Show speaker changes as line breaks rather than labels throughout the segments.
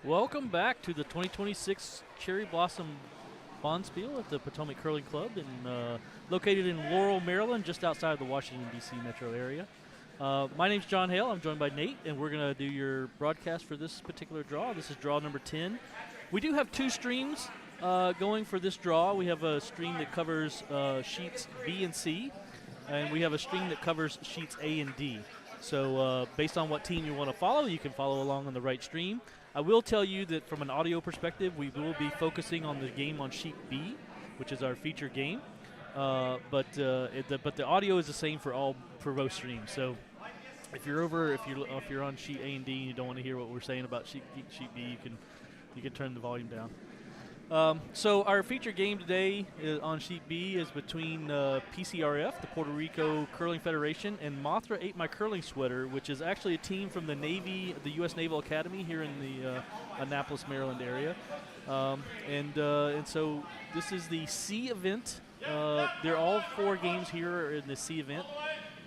Welcome back to the 2026 Cherry Blossom Bonspiel at the Potomac Curling Club, located in Laurel, Maryland, just outside the Washington, D.C. metro area. My name's John Hale. I'm joined by Nate, and we're going to do your broadcast for this particular draw. This is draw number 10. We do have two streams going for this draw. We have a stream that covers sheets B and C, and we have a stream that covers sheets A and D. So based on what team you want to follow, you can follow along on the right stream. I will tell you that from an audio perspective, we will be focusing on the game on sheet B, which is our feature game. But the audio is the same for both streams. So if you're on sheet A and D and you don't want to hear what we're saying about sheet B, you can turn the volume down. So our feature game today on sheet B is between PCRF, the Puerto Rico Curling Federation, and Mothra Ate My Curling Sweater, which is actually a team from the Navy, the U.S. Naval Academy here in the Annapolis, Maryland area. And so this is the C event. They're all four games here in the C event,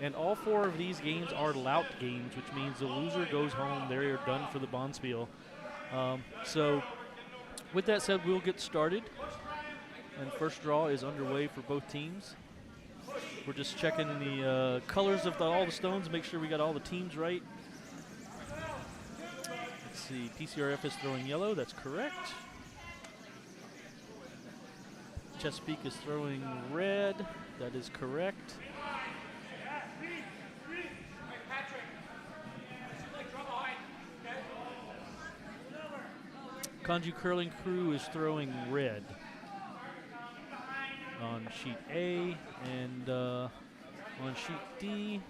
and all four of these games are lout games, which means the loser goes home. They're done for the Bonspiel. So with that said, we'll get started. And first draw is underway for both teams. We're just checking the colors of all the stones, make sure we got all the teams right. Let's see, PCRF is throwing yellow, that's correct. Chesapeake is throwing red, that is correct. Kaiju Curling Crew is throwing red on sheet A, and on sheet D,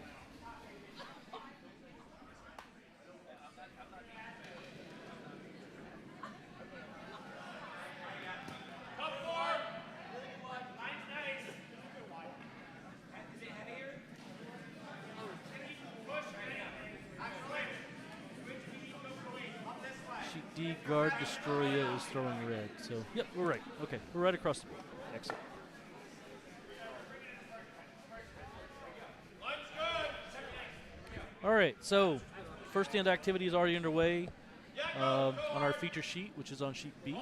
Guard Destroyah is throwing red. So, yep, we're right. Okay, we're right across the board. Excellent. All right, so first end activity is already underway on our feature sheet, which is on sheet B.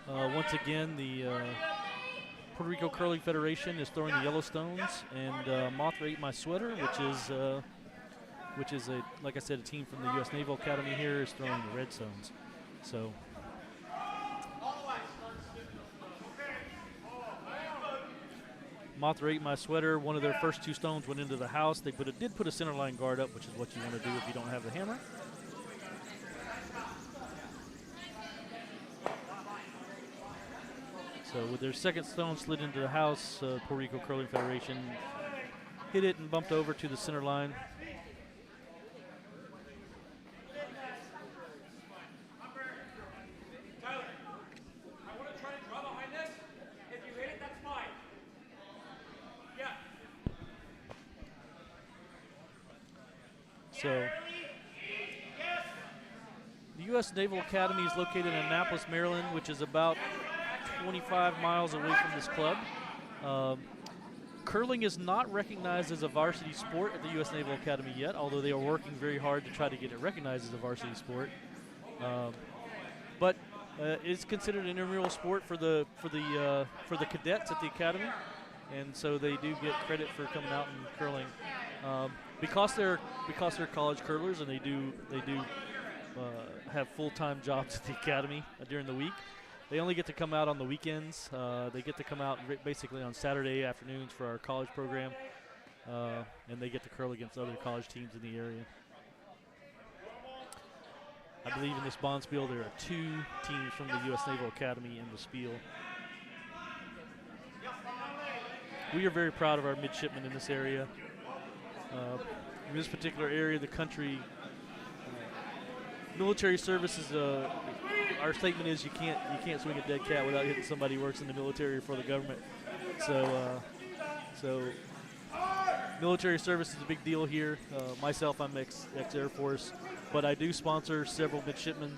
Once again, the Puerto Rico Curling Federation is throwing the yellow stones, and Mothra Ate My Sweater, which is like I said, a team from the U.S. Naval Academy here, is throwing the red stones. So Mothra Ate My Sweater, one of their first two stones went into the house. They did put a center line guard up, which is what you want to do if you don't have the hammer. So with their second stone slid into the house, Puerto Rico Curling Federation hit it and bumped over to the center line. So the U.S. Naval Academy is located in Annapolis, Maryland, which is about 25 miles away from this club. Curling is not recognized as a varsity sport at the U.S. Naval Academy yet, although they are working very hard to try to get it recognized as a varsity sport. But it's considered an intramural sport for the cadets at the academy, and so they do get credit for coming out and curling. Because they're college curlers and they do have full-time jobs at the academy during the week. They only get to come out on the weekends. They get to come out basically on Saturday afternoons for our college program, and they get to curl against other college teams in the area. I believe in this Bonspiel there are two teams from the U.S. Naval Academy in the spiel. We are very proud of our midshipmen in this area. In this particular area of the country, military service is our statement is you can't swing a dead cat without hitting somebody who works in the military or for the government. So military service is a big deal here. Myself, I'm ex-Air Force, but I do sponsor several midshipmen.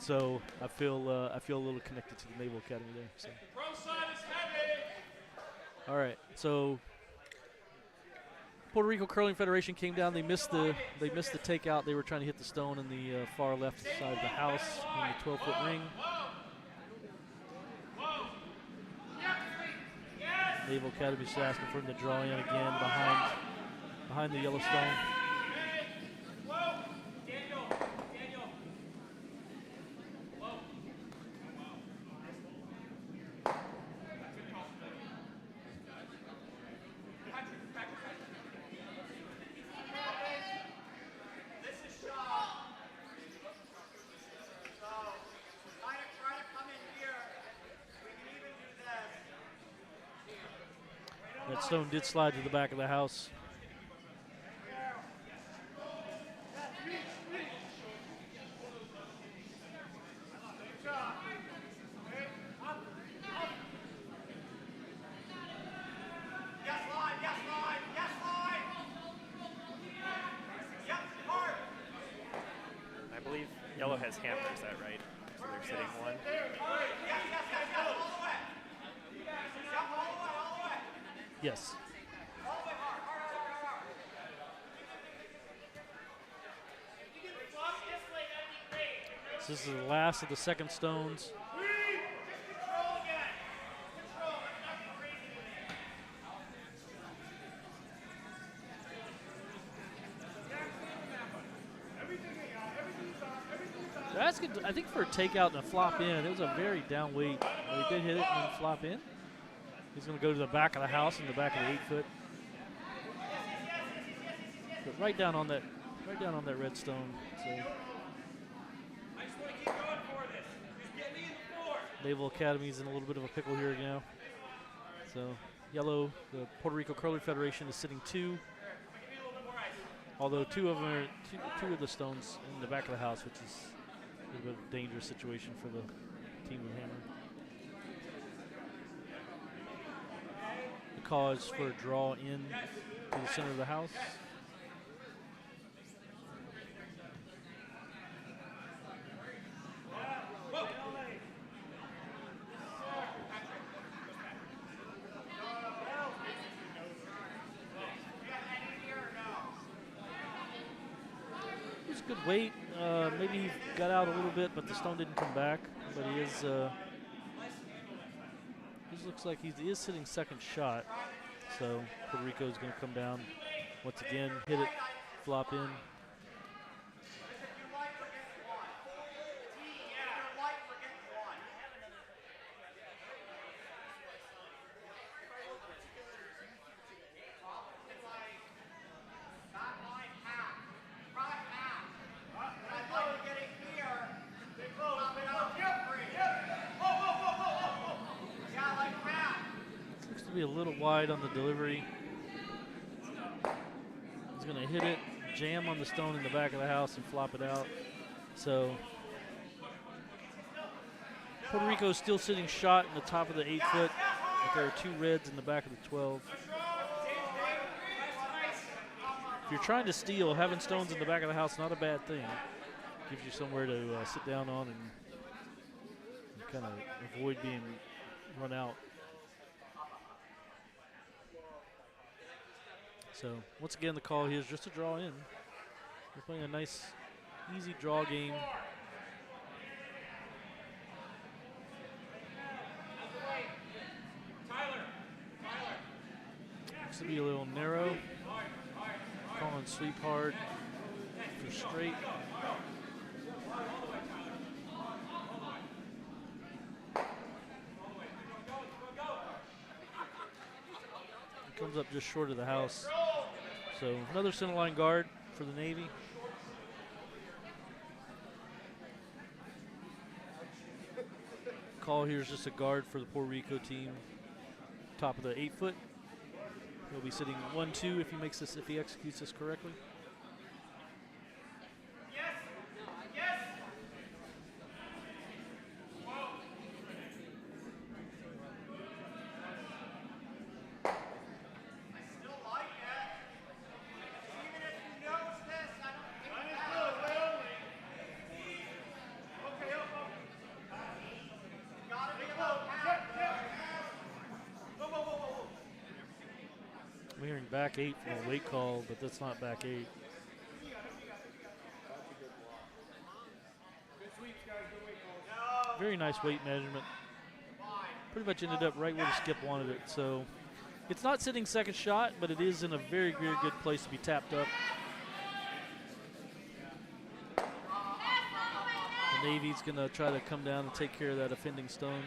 So I feel a little connected to the Naval Academy there. So. All right, so Puerto Rico Curling Federation came down. They missed the takeout. They were trying to hit the stone in the far left side of the house in the 12-foot ring. Naval Academy is asking for him to draw in again behind the yellow stone. That stone did slide to the back of the house.
I believe yellow has hammer, is that right? So they're sitting one.
Yes. So this is the last of the second stones. They're asking, I think, for a takeout and a flop in. It was a very down weight. They did hit it and then flop in. He's going to go to the back of the house in the back of the 8-foot. But right down on that red stone. So Naval Academy's in a little bit of a pickle here now. So yellow, the Puerto Rico Curling Federation is sitting 2. Although two of the stones in the back of the house, which is a little bit of a dangerous situation for the team with hammer. Cause for a draw in to the center of the house. It was a good weight. Maybe he got out a little bit, but the stone didn't come back. But he is. This looks like he is sitting second shot, so Puerto Rico is going to come down once again, hit it, flop in. Be a little wide on the delivery. He's going to hit it, jam on the stone in the back of the house, and flop it out. So Puerto Rico is still sitting shot in the top of the 8-foot, but there are 2 reds in the back of the 12. If you're trying to steal, having stones in the back of the house, not a bad thing. Gives you somewhere to sit down on and kind of avoid being run out. So once again, the call here is just a draw in. We're playing a nice, easy draw game. Looks to be a little narrow. Calling sweep hard for straight. Comes up just short of the house. So another center line guard for the Navy. Call here is just a guard for the Puerto Rico team. Top of the 8-foot. He'll be sitting 1-2 if he makes this, if he executes this correctly. I'm hearing back 8 from a weight call, but that's not back 8. Very nice weight measurement. Pretty much ended up right where the skip wanted it. So it's not sitting second shot, but it is in a very, very good place to be tapped up. The Navy's going to try to come down and take care of that offending stone.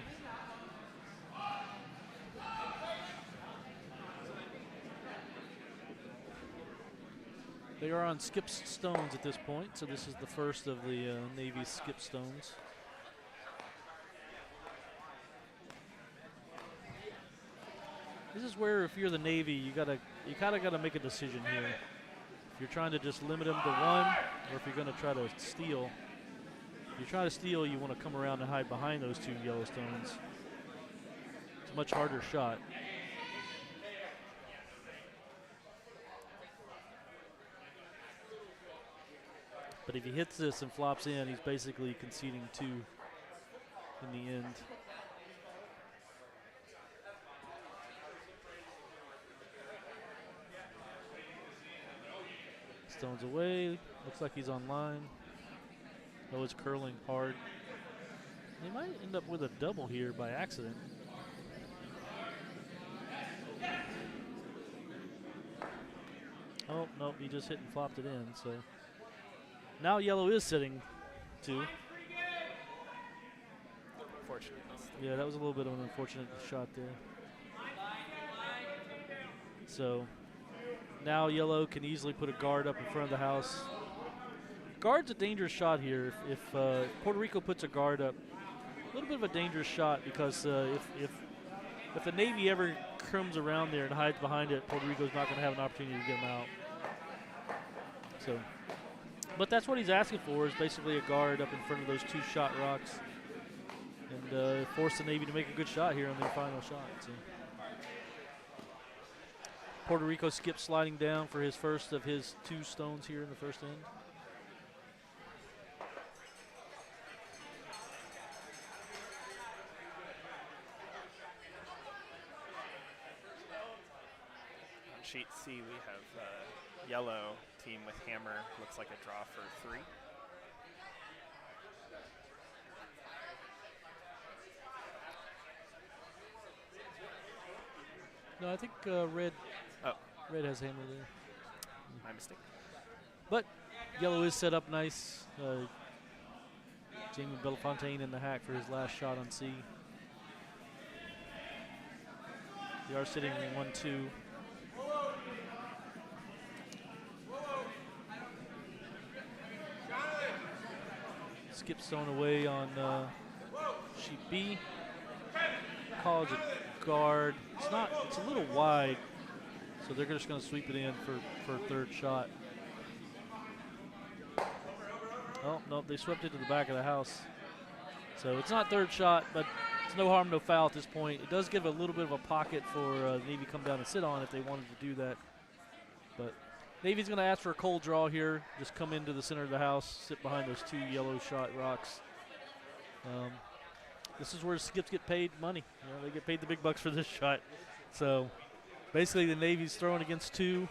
They are on skip stones at this point, so this is the first of the Navy's skip stones. This is where, if you're the Navy, you kind of gotta make a decision here. If you're trying to just limit them to 1, or if you're going to try to steal. If you're trying to steal, you want to come around and hide behind those 2 yellow stones. It's a much harder shot. But if he hits this and flops in, he's basically conceding 2 in the end. Stones away. Looks like he's on line. Oh, it's curling hard. He might end up with a double here by accident. Oh, nope, he just hit and flopped it in. So now yellow is sitting 2.
Unfortunate.
Yeah, that was a little bit of an unfortunate shot there. So now yellow can easily put a guard up in front of the house. Guard's a dangerous shot here. If Puerto Rico puts a guard up, a little bit of a dangerous shot, because if the Navy ever comes around there and hides behind it, Puerto Rico's not going to have an opportunity to get them out. So, but that's what he's asking for, is basically a guard up in front of those 2 shot rocks, and force the Navy to make a good shot here on their final shot. So Puerto Rico skips sliding down for his first of his 2 stones here in the first end.
On sheet C, we have yellow team with hammer. Looks like a draw for 3.
No, I think red has hammer there.
My mistake.
But yellow is set up nice. Jamie Belafontaine in the hack for his last shot on C. They are sitting 1-2. Skip stone away on sheet B. Calls a guard. It's a little wide, so they're just going to sweep it in for a 3rd shot. Oh, no, they swept it to the back of the house. So it's not 3rd shot, but it's no harm, no foul at this point. It does give a little bit of a pocket for Navy to come down and sit on if they wanted to do that. But Navy's going to ask for a cold draw here. Just come into the center of the house, sit behind those 2 yellow shot rocks. This is where skips get paid money. You know, they get paid the big bucks for this shot. So basically the Navy's throwing against 2.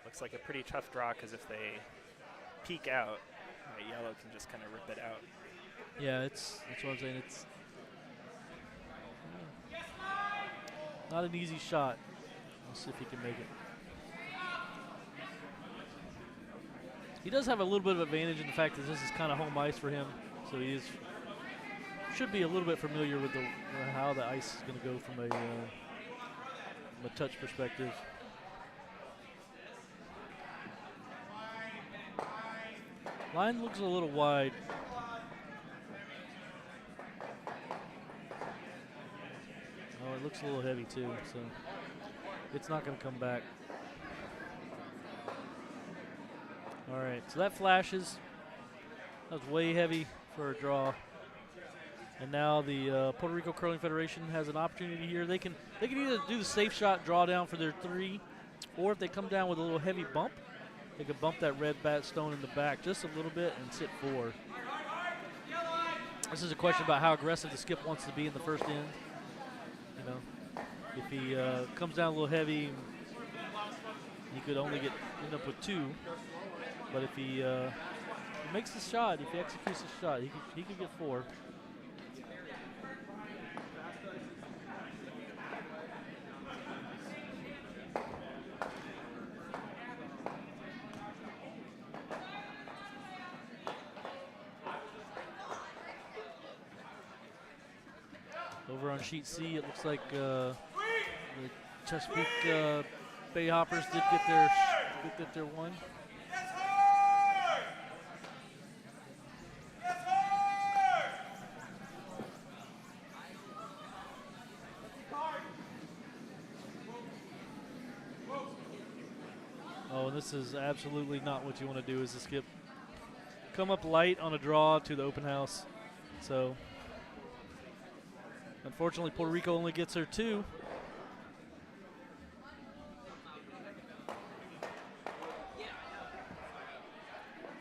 Looks like a pretty tough draw, because if they peek out, yellow can just kind of rip it out.
Yeah, that's what I'm saying. It's not an easy shot. Let's see if he can make it. He does have a little bit of advantage in the fact that this is kind of home ice for him, so he should be a little bit familiar with how the ice is going to go from a touch perspective. Line looks a little wide. Oh, it looks a little heavy too, so it's not going to come back. All right, so that flashes. That was way heavy for a draw. And now the Puerto Rico Curling Federation has an opportunity here. They can either do the safe shot, draw down for their 3, or if they come down with a little heavy bump, they could bump that red bat stone in the back just a little bit and sit 4. This is a question about how aggressive the skip wants to be in the first end. You know, if he comes down a little heavy, he could only end up with 2. But if he makes the shot, if he executes the shot, he could get 4. Over on sheet C, it looks like the Chesapeake Bayhoppers did get their 1. Oh, and this is absolutely not what you want to do as a skip. Come up light on a draw to the open house. So, unfortunately, Puerto Rico only gets their 2.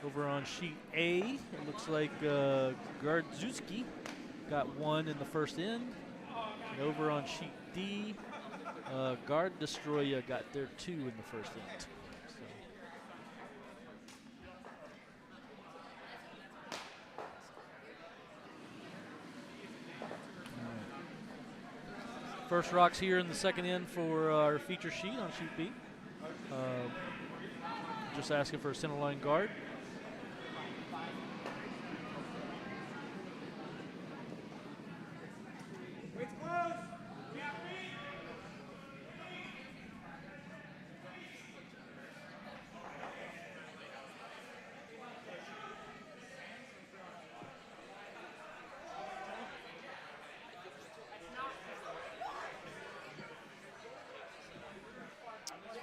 Over on sheet A, it looks like Guardzooky got 1 in the first end. And over on sheet D, Destroyah got their 2 in the first end. So. First rocks here in the second end for our feature sheet on sheet B. Just asking for a center line guard.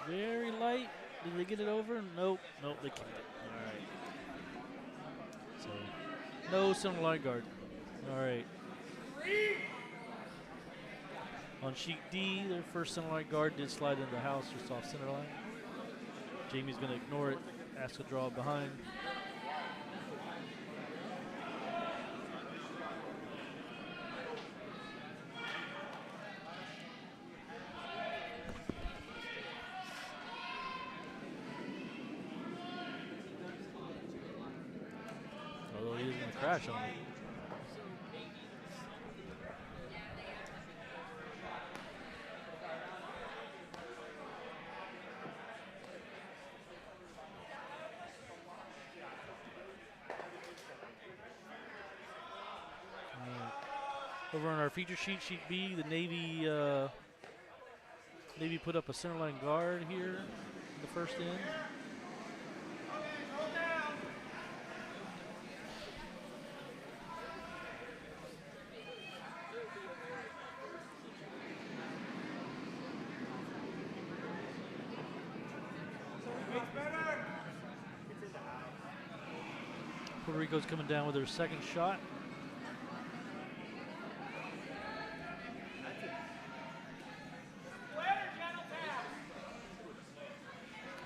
Very light. Did they get it over? Nope. Nope, they can't. All right. So, no center line guard. All right. On sheet D, their first center line guard did slide into the house just off center line. Jamie's going to ignore it, ask a draw behind. Although he is going to crash on it. Over on our feature sheet, sheet B, the Navy put up a centerline guard here in the first end. Puerto Rico's coming down with their second shot.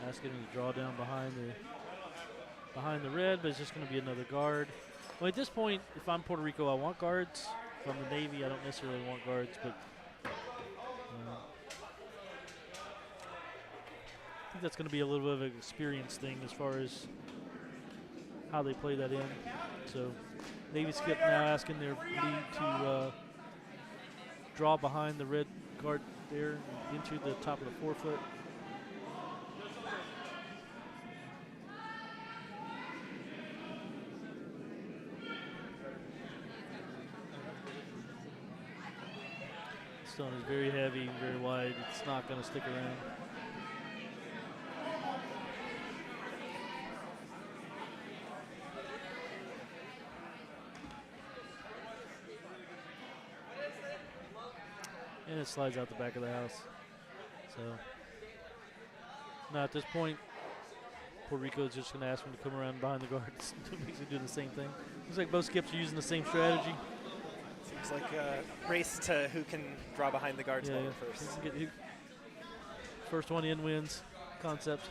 Asking him to draw down behind the red, but it's just going to be another guard. Well, at this point, if I'm Puerto Rico, I want guards. If I'm the Navy, I don't necessarily want guards, but I think that's going to be a little bit of an experience thing as far as how they play that in. So Navy skip now asking their lead to draw behind the red guard there into the top of the forefoot. Stone is very heavy, very wide. It's not going to stick around. And it slides out the back of the house. So now at this point, Puerto Rico is just going to ask them to come around behind the guards. Basically do the same thing. Looks like both skips are using the same strategy.
Seems like a race to who can draw behind the guards first.
First one in wins concept.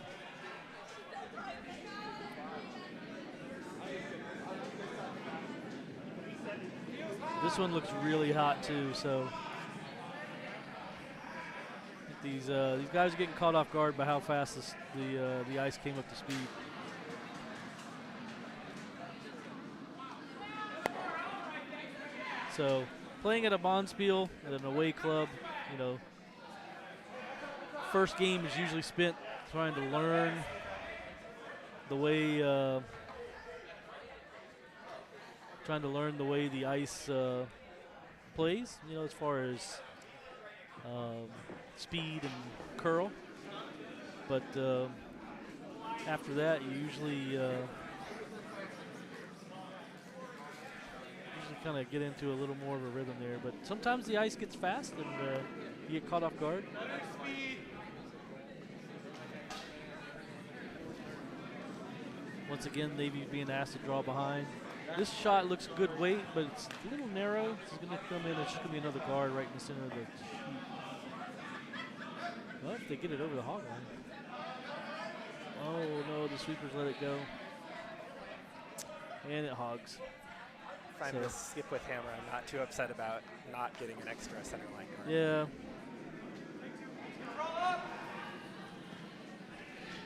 This one looks really hot too. So these guys are getting caught off guard by how fast the ice came up to speed. So playing at a Bonspiel at an away club, you know, first game is usually spent trying to learn the way the ice plays, you know, as far as speed and curl. But after that, you usually kind of get into a little more of a rhythm there. But sometimes the ice gets fast and you get caught off guard. Once again, Navy being asked to draw behind. This shot looks good weight, but it's a little narrow. It's going to come in. It's just going to be another guard right in the center of the sheet. Well, if they get it over the hog line. Oh, no, the sweepers let it go. And it hogs.
If I'm to skip with hammer, I'm not too upset about not getting an extra center line guard.
Yeah.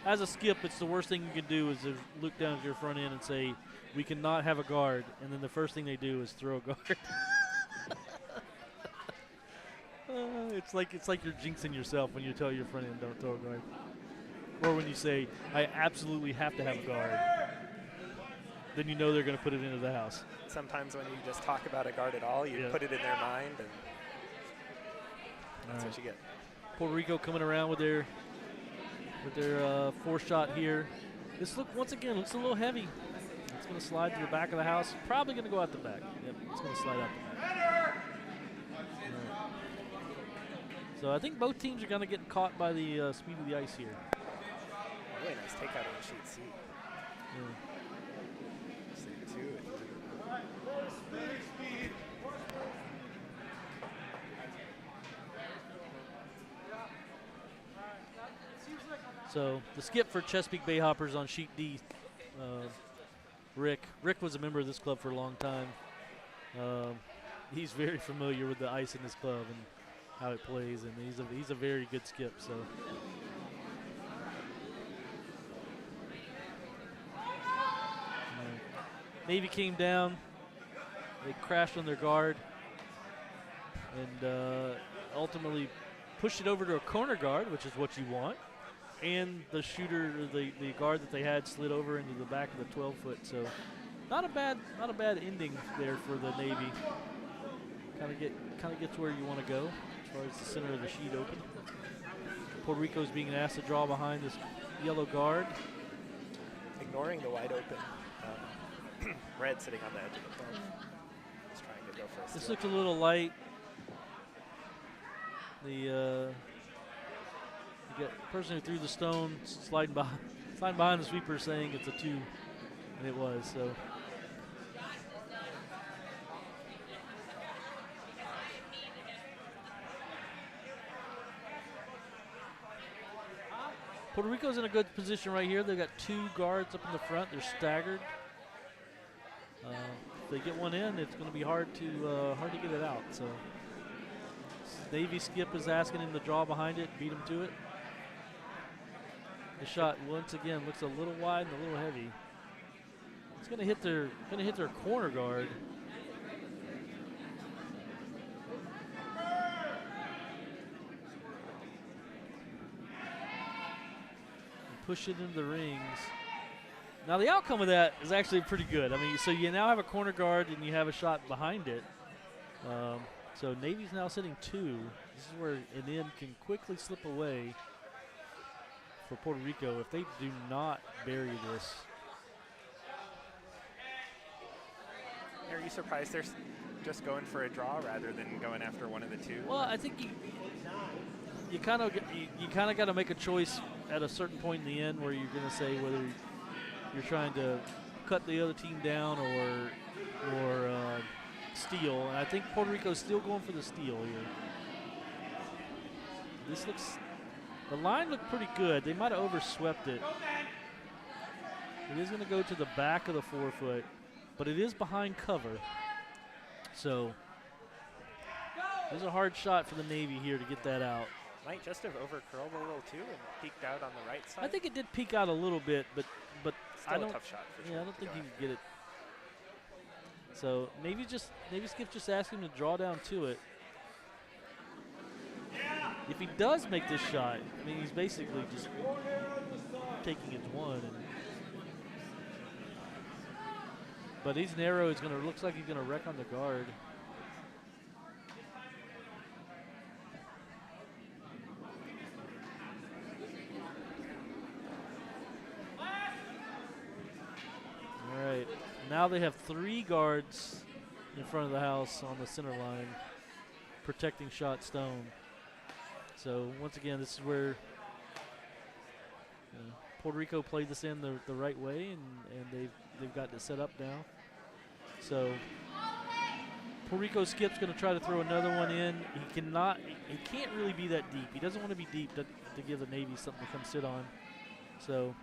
As a skip, it's the worst thing you can do is to look down at your front end and say, we cannot have a guard, and then the first thing they do is throw a guard. It's like you're jinxing yourself when you tell your front end don't throw a guard. Or when you say, I absolutely have to have a guard. Then you know they're going to put it into the house.
Sometimes when you just talk about a guard at all, you put it in their mind, and that's what you get.
Puerto Rico coming around with their four shot here. This once again looks a little heavy. It's going to slide to the back of the house. Probably going to go out the back. Yep, it's going to slide out the back. So I think both teams are going to get caught by the speed of the ice here.
Really nice takeout on sheet C.
Yeah. So the skip for Chesapeake Bay Hoppers on sheet D, Rick. Rick was a member of this club for a long time. He's very familiar with the ice in this club and how it plays, and he's a very good skip. So. Navy came down. They crashed on their guard and ultimately pushed it over to a corner guard, which is what you want. And the shooter, the guard that they had, slid over into the back of the 12-foot. So, not a bad ending there for the Navy. Kind of gets where you want to go as far as the center of the sheet open. Puerto Rico's being asked to draw behind this yellow guard,
ignoring the wide open red sitting on the edge of the foam. Just trying to go for a steal.
This looked a little light. The person who threw the stone sliding behind the sweeper saying it's a 2, and it was. So Puerto Rico's in a good position right here. They've got 2 guards up in the front. They're staggered. If they get one in, it's going to be hard to get it out. So Navy skip is asking him to draw behind it, beat him to it. The shot once again looks a little wide and a little heavy. It's going to hit their corner guard. And push it into the rings. Now the outcome of that is actually pretty good. I mean, so you now have a corner guard and you have a shot behind it. So Navy's now sitting 2. This is where an end can quickly slip away for Puerto Rico if they do not bury this.
Are you surprised they're just going for a draw rather than going after one of the 2?
Well, I think you kind of got to make a choice at a certain point in the end where you're going to say whether you're trying to cut the other team down or steal. And I think Puerto Rico's still going for the steal here. The line looked pretty good. They might have overswept it. It is going to go to the back of the 4-foot, but it is behind cover. So it was a hard shot for the Navy here to get that out.
Might just have overcurled a little too and peeked out on the right side.
I think it did peek out a little bit, but
Still
I don't.
a tough shot for sure.
Yeah, I don't think he could get it. So Navy Skip just asked him to draw down to it. If he does make this shot, I mean, he's basically just taking it to one. But he's narrow. He's gonna looks like he's gonna wreck on the guard. All right, now they have 3 guards in front of the house on the center line, protecting shot stone. So once again, this is where Puerto Rico played this in the right way, and they've got it set up now. So Puerto Rico Skip's going to try to throw another one in. He can't really be that deep. He doesn't want to be deep to give the Navy something to come sit on. So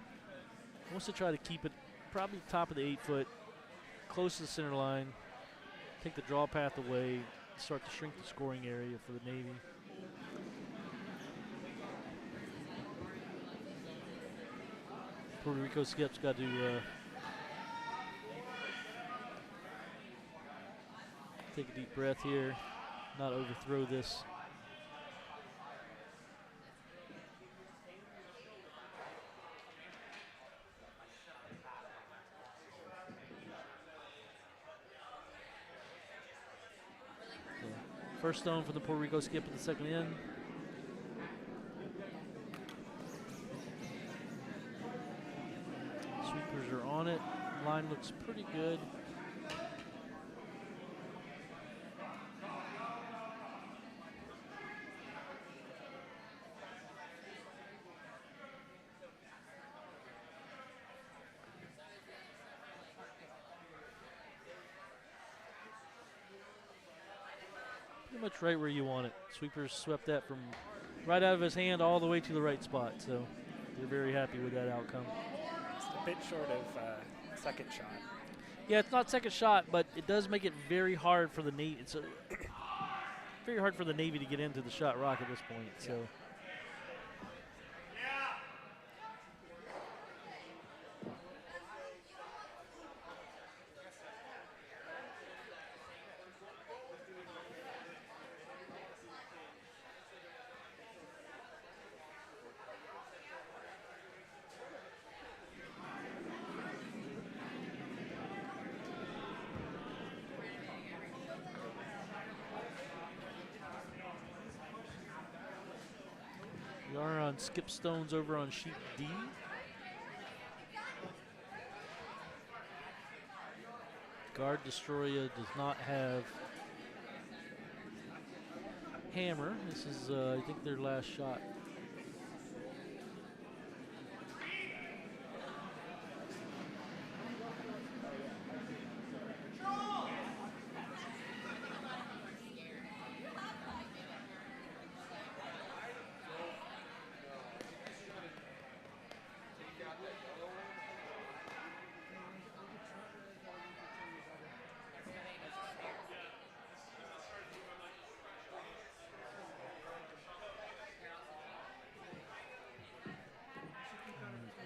he wants to try to keep it probably top of the 8-foot, close to the center line, take the draw path away, start to shrink the scoring area for the Navy. Puerto Rico Skip's got to take a deep breath here, not overthrow this. So first stone for the Puerto Rico Skip at the second end. Sweepers are on it. Line looks pretty good. Pretty much right where you want it. Sweepers swept that from right out of his hand all the way to the right spot, so they're very happy with that outcome.
A bit short of second shot.
Yeah, it's not second shot, but it does make it very hard for the Navy. It's very hard for the Navy to get into the shot rock at this point.
Yeah.
So. We are on skip stones over on sheet D. Guard Destroyah does not have hammer. This is, I think, their last shot.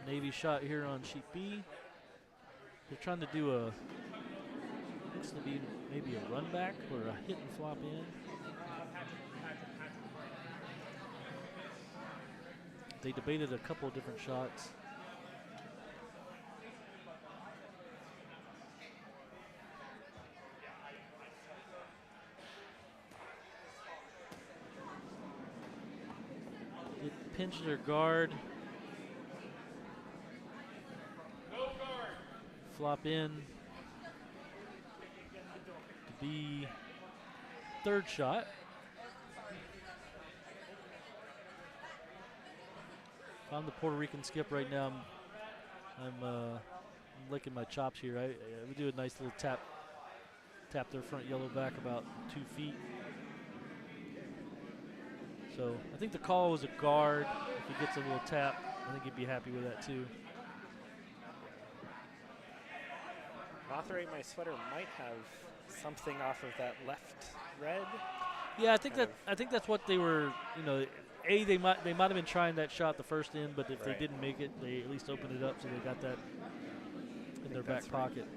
Navy shot here on sheet B. They're trying to do looks to be maybe a run back or a hit and flop in. They debated a couple of different shots. They pinched their guard. Flop in to be third shot. If I'm the Puerto Rican skip right now, I'm licking my chops here. I would do a nice little tap their front yellow back about 2 feet. So I think the call was a guard. If he gets a little tap, I think he'd be happy with that too.
Mothray, my sweater might have something off of that left red.
Yeah, I think that's what they were. You know, they might have been trying that shot the first end, but if they didn't make it, they at least opened it up so they got that in their back pocket.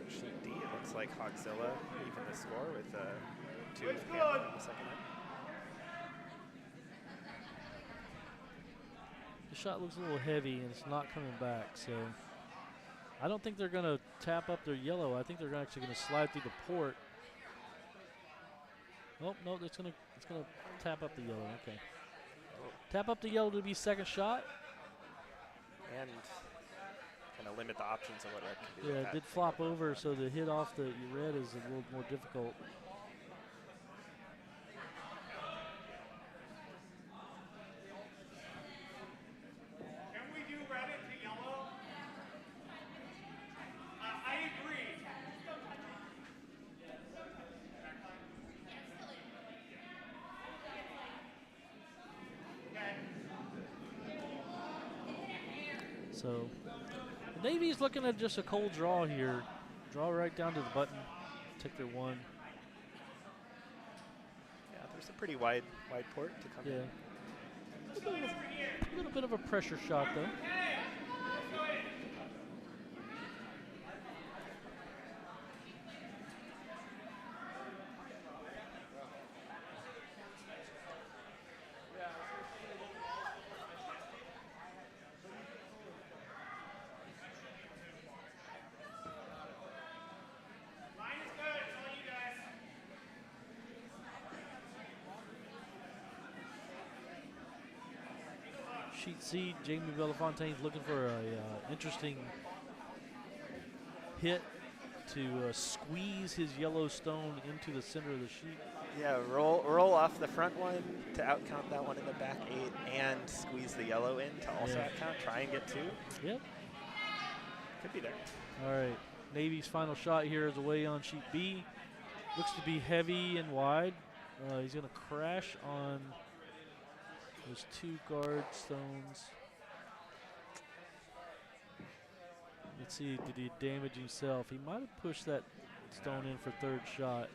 Sheet D, it looks like Hogzilla even the score with 2 in the second end.
The shot looks a little heavy and it's not coming back, so I don't think they're going to tap up their yellow. I think they're actually going to slide through the port. Oh no, it's going to tap up the yellow. Okay, tap up the yellow to be second shot.
And kind of limit the options of what red can do.
Yeah, it did flop over, so the hit off the red is a little more difficult.
Can we do red into yellow? I agree.
So the Navy's looking at just a cold draw here. Draw right down to the button. Take their one.
Yeah, there's a pretty wide port to come in.
A little bit of a pressure shot though. Sheet C, Jamie Belafontaine's looking for a interesting hit to squeeze his yellow stone into the center of the sheet.
Yeah, roll off the front one to outcount that one in the back 8 and squeeze the yellow in to also outcount. Try and get 2.
Yep.
Could be there.
All right, Navy's final shot here is away on sheet B. Looks to be heavy and wide. He's going to crash on those 2 guard stones. Let's see, did he damage himself? He might have pushed that stone in for third shot.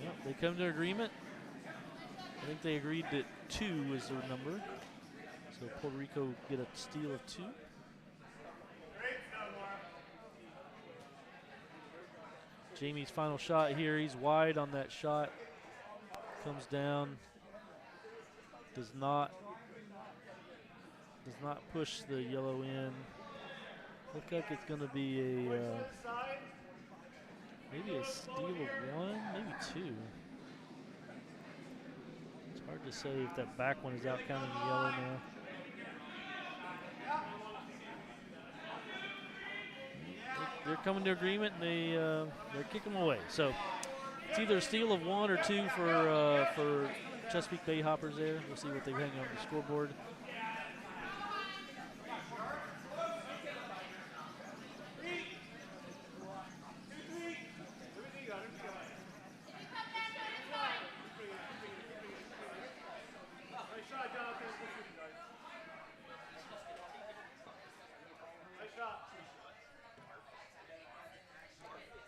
Yep, they come to agreement. I think they agreed that 2 is their number. So Puerto Rico get a steal of 2. Jamie's final shot here. He's wide on that shot. Comes down. Does not push the yellow in. Looks like it's going to be a maybe a steal of 1, maybe 2. It's hard to say if that back one is out counting the yellow now. They're coming to agreement, and they're kicking them away. So it's either a steal of 1 or 2 for Chesapeake Bay Hoppers there. We'll see what they hang on the scoreboard.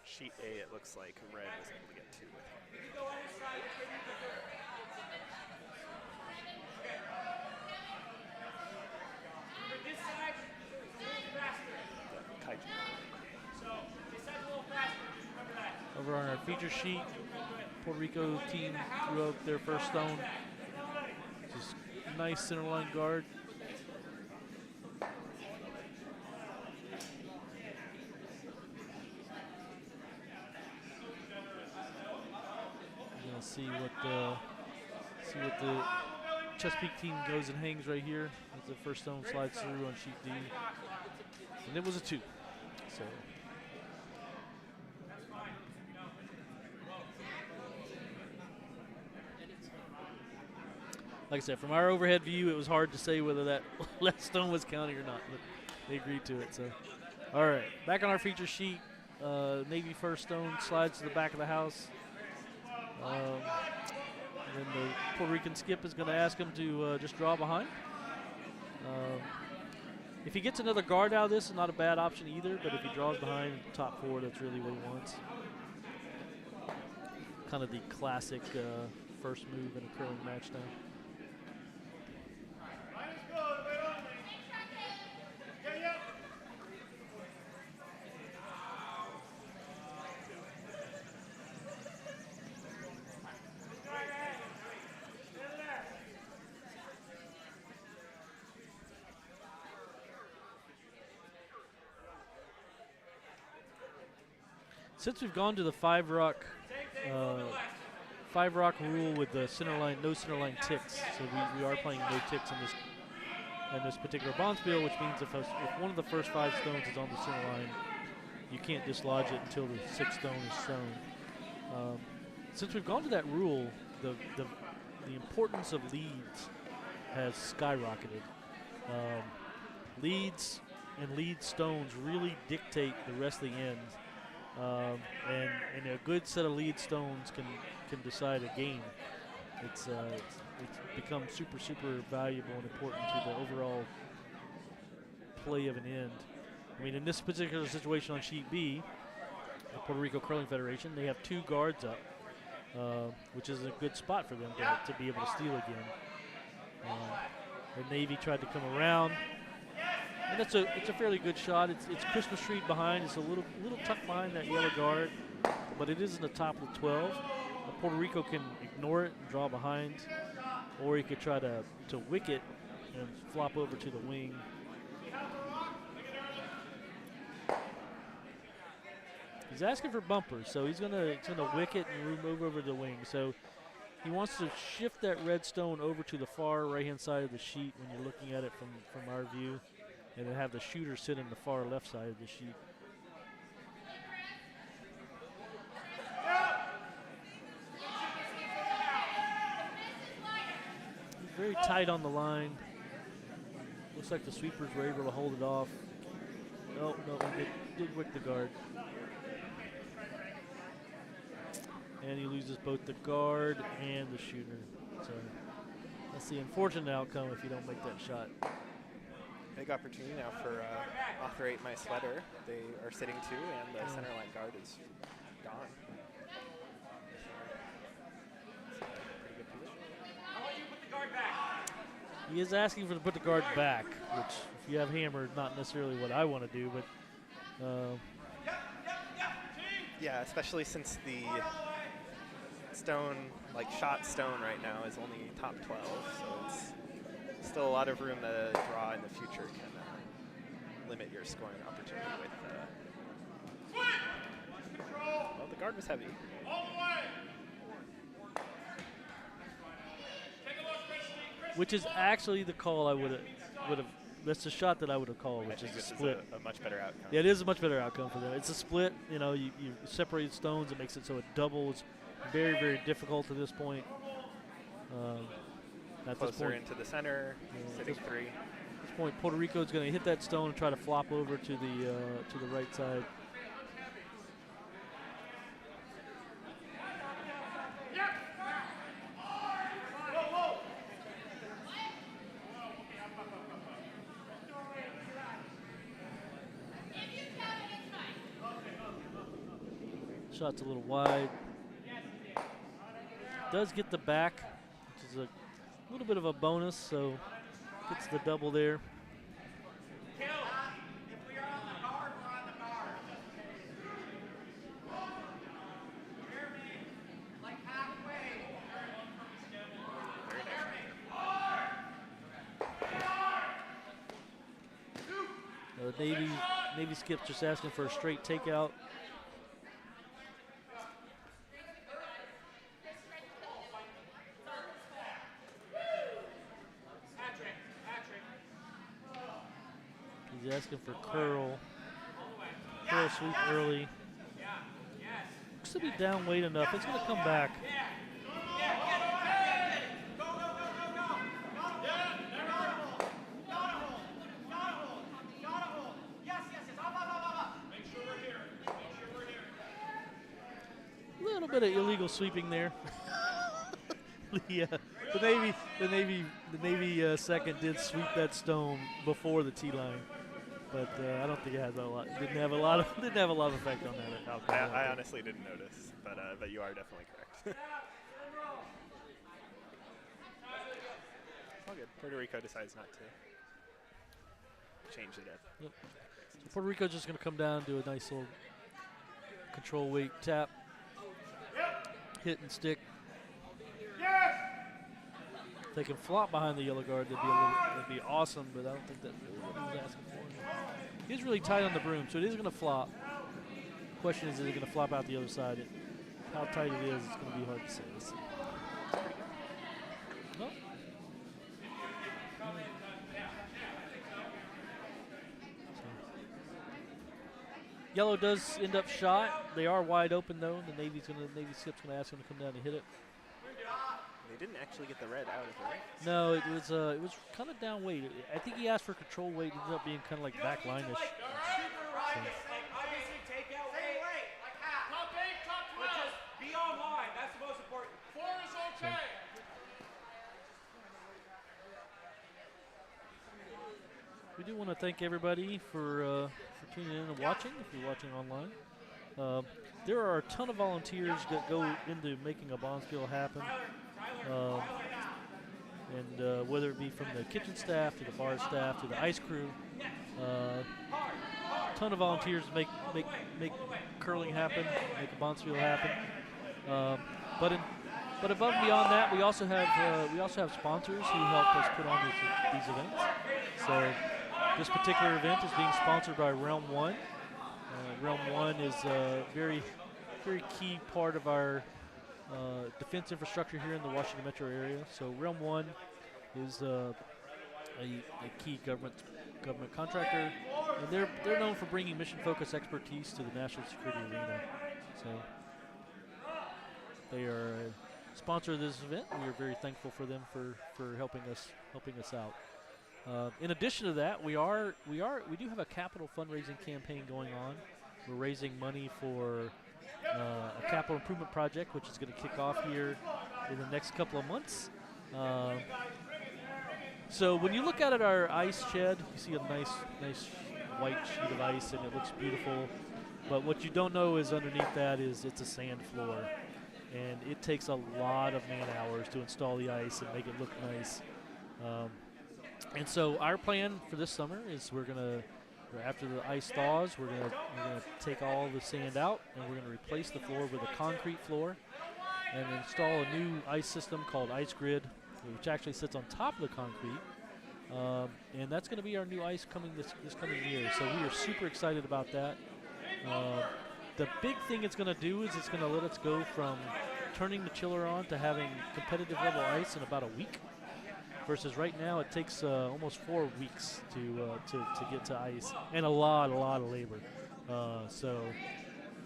Sheet A, it looks like red was able to get 2 with him.
This side, a little faster.
Kaiju.
So this side's a little faster. Just remember that.
Over on our feature sheet, Puerto Rico team threw up their first stone. Just nice center line guard. See what the Chesapeake team goes and hangs right here as the first stone slides through on sheet D, and it was a 2. So like I said, from our overhead view, it was hard to say whether that left stone was counting or not, but they agreed to it. So, all right, back on our feature sheet, Navy first stone slides to the back of the house. Then the Puerto Rican skip is going to ask him to just draw behind. If he gets another guard out of this, it's not a bad option either, but if he draws behind top 4, that's really what he wants. Kind of the classic first move in a curling match now. Since we've gone to the 5-rock rule with the center line, no center line ticks, so we are playing no ticks in this particular bonspiel, which means if one of the first 5 stones is on the center line, you can't dislodge it until the 6th stone is thrown. Since we've gone to that rule, the importance of leads has skyrocketed. Leads and lead stones really dictate the rest of the end. And a good set of lead stones can decide a game. It's become super valuable and important to the overall play of an end. I mean, in this particular situation on sheet B, the Puerto Rico Curling Federation, they have 2 guards up, which is a good spot for them to be able to steal again. The Navy tried to come around. And it's a fairly good shot. It's Christmas tree behind. It's a little tucked behind that yellow guard, but it is in the top of the 12. Puerto Rico can ignore it and draw behind, or he could try to wick it and flop over to the wing. He's asking for bumpers, so he's gonna wick it and move over the wing. So he wants to shift that red stone over to the far right-hand side of the sheet when you're looking at it from our view, and then have the shooter sit in the far left side of the sheet. He's very tight on the line. Looks like the sweepers were able to hold it off. No, he did wick the guard. And he loses both the guard and the shooter. So that's the unfortunate outcome if you don't make that shot.
Big opportunity now for Authorate My Sweater. They are sitting 2, and the center line guard is gone. Pretty good position.
I want you to put the guard back.
He is asking for to put the guard back, which if you have hammered, not necessarily what I want to do, but
yeah, especially since the stone, like shot stone right now, is only top 12, so it's still a lot of room to draw in the future can limit your scoring opportunity with. Well, the guard was heavy.
which is actually the call I would have. That's the shot that I would have called, which is a split.
A much better outcome.
Yeah, it is a much better outcome for them. It's a split. You know, you separate stones. It makes it so it doubles. Very, very difficult at this point. At
Closer
this point,
into the center, sitting 3.
At this point, Puerto Rico is going to hit that stone and try to flop over to the right side. Shot's a little wide. Does get the back, which is a little bit of a bonus, so gets the double there.
If we are on the guard, we're on the guard. Jeremy, like halfway.
Navy skip just asking for a straight takeout. He's asking for curl sweep early. Looks to be down weight enough. It's going to come back. bit of illegal sweeping there. The Navy second did sweep that stone before the tee line, but I don't think it has a lot. Didn't have a lot of effect on that outcome.
I honestly didn't notice, but you are definitely correct. It's all good. Puerto Rico decides not to change it up.
Yep. So Puerto Rico's just going to come down, do a nice little control weight tap, hit and stick. If they can flop behind the yellow guard, that'd be awesome, but I don't think that's really what he's asking for. He's really tight on the broom, so it is going to flop. Question is it going to flop out the other side? How tight it is, it's going to be hard to say. Let's see. No. Yellow does end up shot. They are wide open though. The Navy skip's going to ask him to come down and hit it.
They didn't actually get the red out of it.
No, it was kind of down weight. I think he asked for control weight. It ended up being kind of like back line-ish.
Be online. That's the most important. 4 is okay.
We do want to thank everybody for tuning in and watching, if you're watching online. There are a ton of volunteers that go into making a bonspiel happen. And whether it be from the kitchen staff to the bar staff to the ice crew, a ton of volunteers make curling happen, make a bonspiel happen. But above and beyond that, we also have sponsors who help us put on these events. So this particular event is being sponsored by Realm One. Realm One is a very key part of our defense infrastructure here in the Washington metro area. So Realm One is a key government contractor, and they're known for bringing mission-focused expertise to the national security arena. So they are a sponsor of this event, and we're very thankful for them for helping us out. In addition to that, we do have a capital fundraising campaign going on. We're raising money for a capital improvement project, which is going to kick off here in the next couple of months. So when you look out at our ice shed, you see a nice white sheet of ice, and it looks beautiful. But what you don't know is underneath that is it's a sand floor, and it takes a lot of man hours to install the ice and make it look nice. And so our plan for this summer is after the ice thaws, we're gonna take all the sand out, and we're gonna replace the floor with a concrete floor, and install a new ice system called Ice Grid, which actually sits on top of the concrete. And that's gonna be our new ice coming this coming year. So we are super excited about that. The big thing it's gonna do is it's gonna let us go from turning the chiller on to having competitive level ice in about a week. Versus right now, it takes almost 4 weeks to get to ice, and a lot of labor. So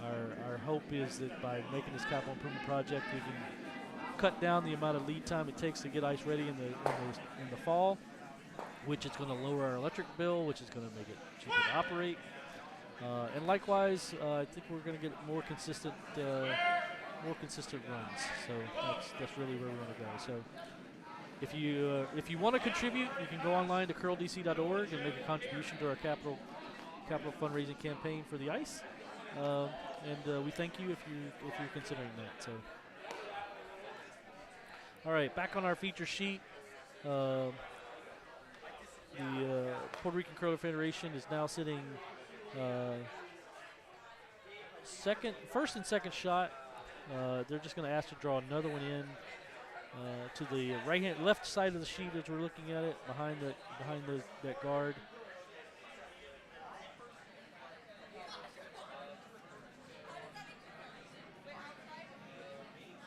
our hope is that by making this capital improvement project, we can cut down the amount of lead time it takes to get ice ready in the fall, which is going to lower our electric bill, which is going to make it cheaper to operate. And likewise, I think we're going to get more consistent runs. So that's really where we want to go. So. If you want to contribute, you can go online to curldc.org and make a contribution to our capital fundraising campaign for the ice, and we thank you if you're considering that. So, all right, back on our feature sheet. The Puerto Rican Curler Federation is now sitting first and second shot. They're just going to ask to draw another one in. To the left side of the sheet as we're looking at it, behind that guard.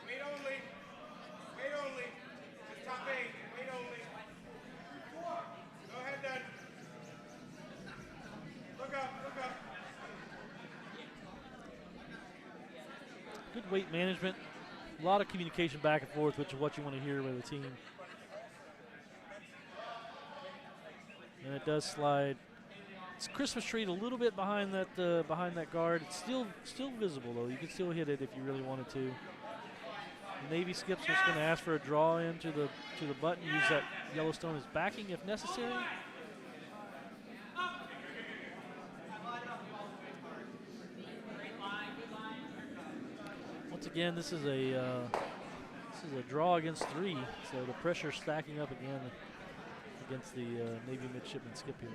Wait only. Just top 8. Wait only. Go ahead then. Look up.
Good weight management. A lot of communication back and forth, which is what you want to hear with the team. And it does slide. It's Christmas tree a little bit behind that guard. It's still visible though. You can still hit it if you really wanted to. The Navy skip's just going to ask for a draw in to the button. Use that Yellowstone as backing if necessary. Once again, this is a draw against 3, so the pressure stacking up again against the Navy midshipman skip here.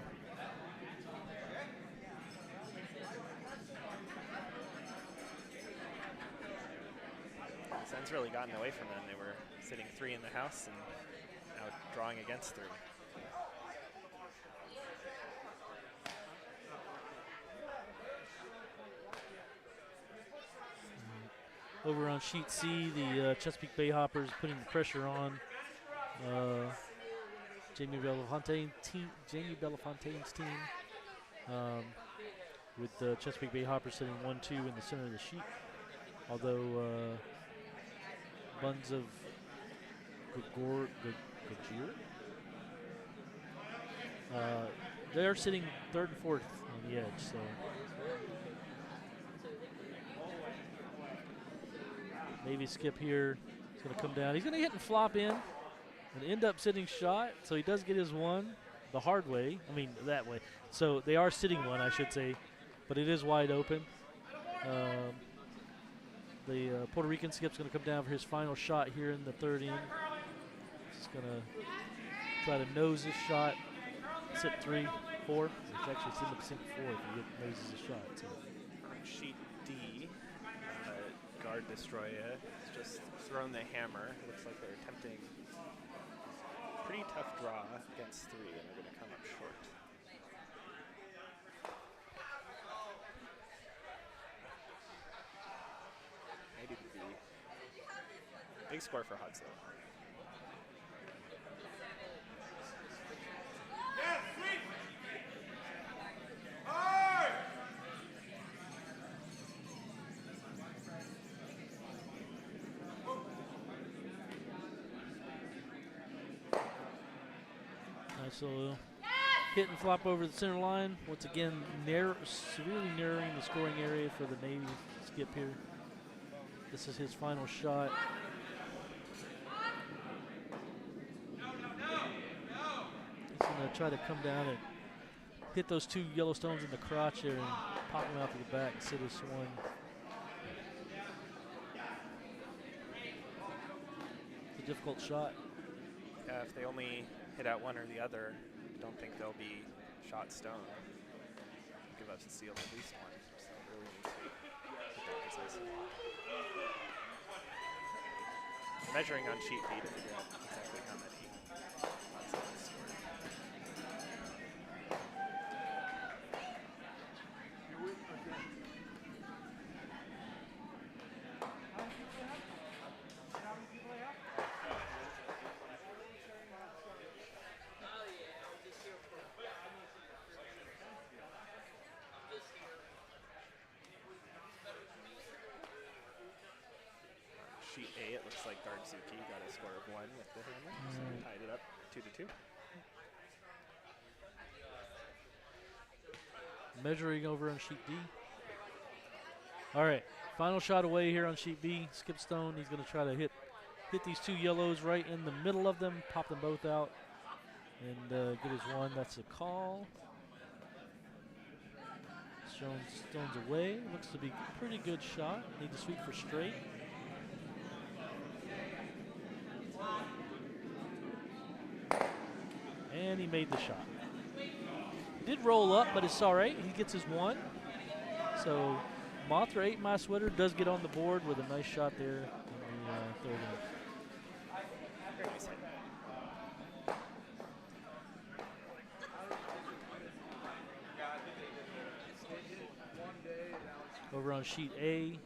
Sun's really gotten away from them. They were sitting 3 in the house and now drawing against 3.
Over on sheet C, the Chesapeake Bay Hoppers putting the pressure on Jamie Belafontaine's team, with the Chesapeake Bay Hoppers sitting 1-2 in the center of the sheet. Although Buns of Gajir, they're sitting 3rd and 4th on the edge. So. Navy skip here. He's going to come down. He's going to hit and flop in and end up sitting shot. So he does get his 1 the hard way. I mean, that way. So they are sitting 1, I should say. But it is wide open. The Puerto Rican skip's going to come down for his final shot here in the 3rd inning. He's going to try to nose his shot. Sit 3, 4. It's actually it's in the sink 4 if he noses his shot. So.
Sheet D. Guard Destroyah has just thrown the hammer. It looks like they're attempting a pretty tough draw against 3, and they're going to come up short. Maybe the B. Big score for Hogzilla.
So hit and flop over the center line. Once again, severely narrowing the scoring area for the Navy skip here. This is his final shot. He's going to try to come down and hit those 2 Yellowstones in the crotch there and pop them out to the back and sit his 1. It's a difficult shot.
Yeah, if they only hit out 1 or the other, don't think they'll be shot stone. Give up the seal at least 1. So really need to hit that precisely. We're measuring on sheet B to figure out exactly how many Hogzilla scored. Sheet A, it looks like Guardzooky got a score of 1 with the hammer, so they tied it up 2-2.
Measuring over on sheet D. All right, final shot away here on sheet B. Skip Stone, he's going to try to hit these 2 yellows right in the middle of them, pop them both out, and get his 1. That's a call. Stone's away. Looks to be a pretty good shot. Need to sweep for straight. And he made the shot. Did roll up, but it's all right. He gets his 1. So Mothra 8 My Sweater does get on the board with a nice shot there in the 3rd inning.
Very nice hit.
Over on sheet A,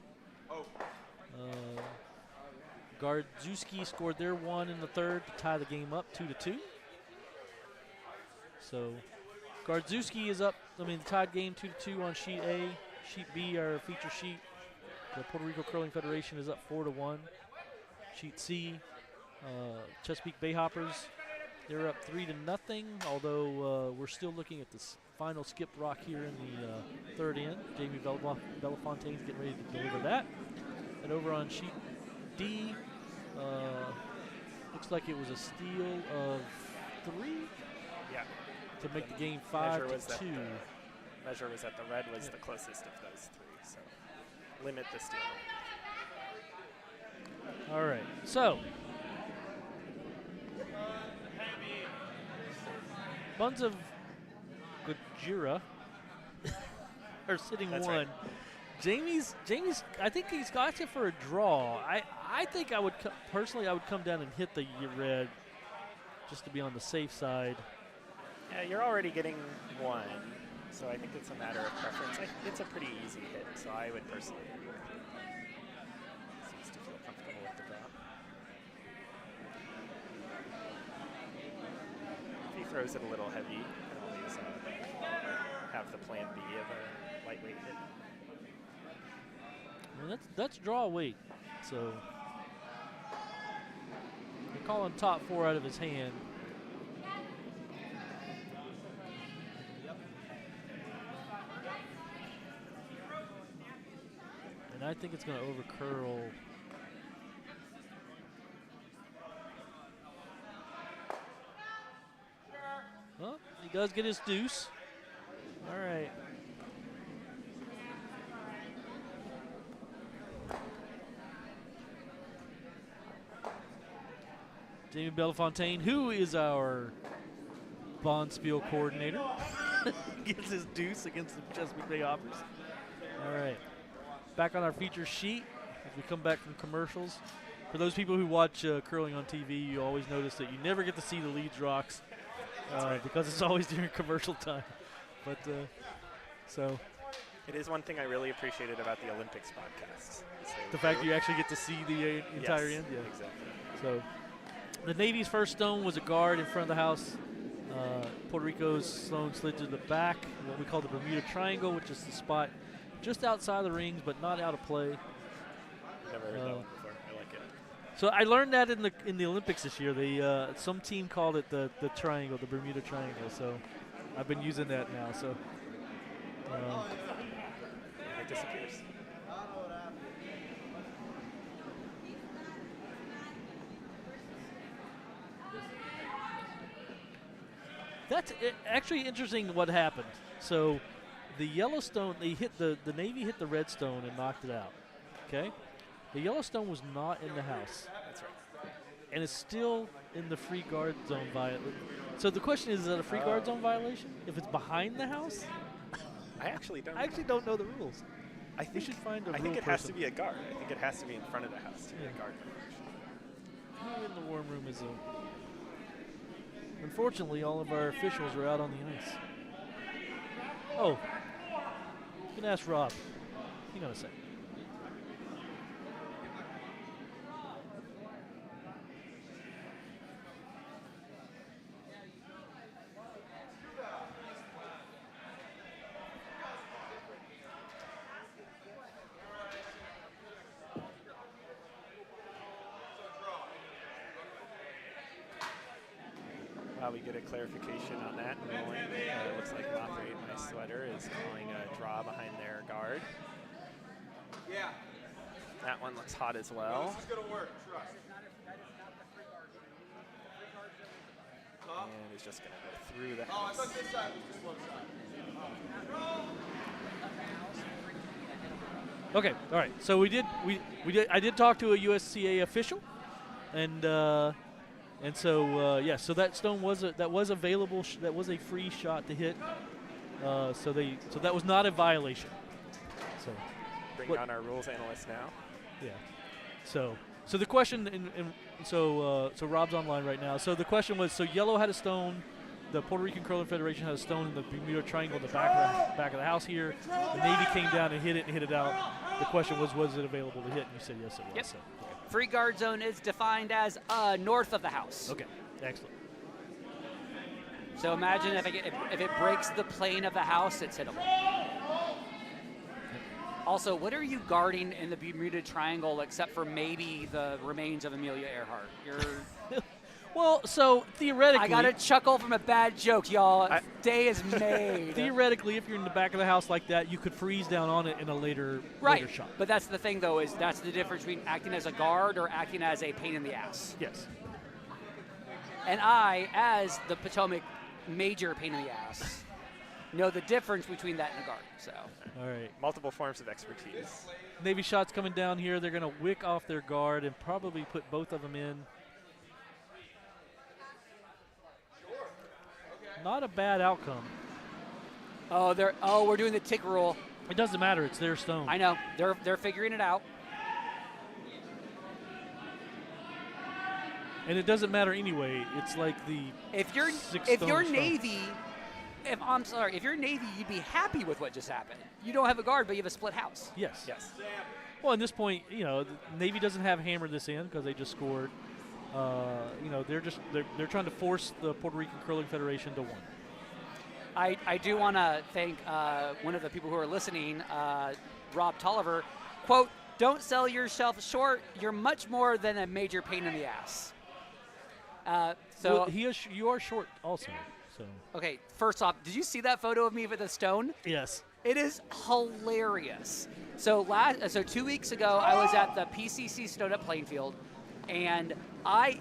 Guardzooky scored their 1 in the 3rd to tie the game up 2-2. So Guardzooky is up, the tied game 2-2 on sheet A. Sheet B, our feature sheet, the Puerto Rico Curling Federation is up 4-1. Sheet C, Chesapeake Bay Hoppers, they're up 3-0, although we're still looking at this final skip rock here in the 3rd inning. Jamie Belafontaine's getting ready to deliver that. And over on sheet D, Looks like it was a steal of 3
Yeah.
to make the game
Measure was
5-2.
Measure was that the red was the closest of those 3, so limit the steal.
All right, so Buns of Gojira are sitting
That's
1.
right.
Jamie's. I think he's got you for a draw. I think I would personally I would come down and hit the red just to be on the safe side.
Yeah, you're already getting 1, so I think it's a matter of preference. It's a pretty easy hit, so I would personally agree with you. Seems to feel comfortable with the draw. If he throws it a little heavy, you can always have the plan B of a lightweight hit.
Well, that's draw weight, so they're calling top 4 out of his hand. And I think it's going to overcurl. Well, he does get his deuce. All right. Jamie Belafontaine, who is our Bonspiel coordinator, gets his deuce against the Chesapeake Bay Hoppers. All right. Back on our feature sheet as we come back from commercials. For those people who watch curling on TV, you always notice that you never get to see the leads rocks because it's always during commercial time. But so
It is one thing I really appreciated about the Olympics podcasts.
the fact you actually get to see the entire end. Yeah.
Exactly.
So the Navy's first stone was a guard in front of the house. Puerto Rico's stone slid to the back, what we call the Bermuda Triangle, which is the spot just outside the rings but not out of play.
Never heard that one before. I like it.
So I learned that in the Olympics this year. They some team called it the triangle, the Bermuda Triangle. So I've been using that now. So
It disappears.
that's actually interesting what happened. So the Yellowstone, they hit the Navy hit the Redstone and knocked it out. Okay, the Yellowstone was not in the house.
That's right.
And it's still in the free guard zone violation. So the question is that a free guard zone violation if it's behind the house?
I actually don't.
I actually don't know the rules.
I think
We should find a
I think
rule
it has to
person.
be a guard. I think it has to be in front of the house to be
Yeah.
a guard.
Who in the warm room is a... Unfortunately, all of our officials are out on the ice. Oh, you can ask Rob. Hang on a second.
While we get a clarification on that ruling, it looks like Markwardt, my sweater, is calling a draw behind their guard.
Yeah.
That one looks hot as well.
This is going to work, trust.
And is just going to go through the
Oh, I
house.
thought this side was just one side.
Okay, all right. So we did. I did talk to a USCA official, and so yeah. So that stone was available. That was a free shot to hit. So that was not a violation. So
Bring
what-
on our rules analyst now.
yeah. So the question, so Rob's online right now. So the question was, so yellow had a stone. The Puerto Rican Curling Federation had a stone in the Bermuda Triangle in the back of the house here. The Navy came down and hit it out. The question was it available to hit? And you said yes, it was.
Yep.
So,
Free guard zone is defined as north of the house.
okay, excellent.
So imagine if it breaks the plane of the house, it's hittable. Also, what are you guarding in the Bermuda Triangle except for maybe the remains of Amelia Earhart? You're
Well, so theoretically,
I got a chuckle from a bad joke, y'all. Day is made.
theoretically, if you're in the back of the house like that, you could freeze down on it in a later shot.
But that's the thing, though, is that's the difference between acting as a guard or acting as a pain in the ass.
Yes.
And I, as the Potomac major pain in the ass, know the difference between that and a guard. So.
All right.
Multiple forms of expertise.
Navy shots coming down here. They're going to wick off their guard and probably put both of them in. Not a bad outcome.
We're doing the tick rule.
It doesn't matter. It's their stone.
I know. They're figuring it out.
And it doesn't matter anyway. It's like the
if you're Navy, you'd be happy with what just happened. You don't have a guard, but you have a split house.
Yes.
Yes.
Well, at this point, the Navy doesn't have hammered this in because they just scored. They're trying to force the Puerto Rican Curling Federation to win.
I do want to thank one of the people who are listening, Rob Tolliver. Quote, "Don't sell yourself short. You're much more than a major pain in the ass."
You are short also. So
okay, first off, did you see that photo of me with the stone?
Yes.
It is hilarious. So 2 weeks ago, I was at the PCC Stone at Plainfield, and I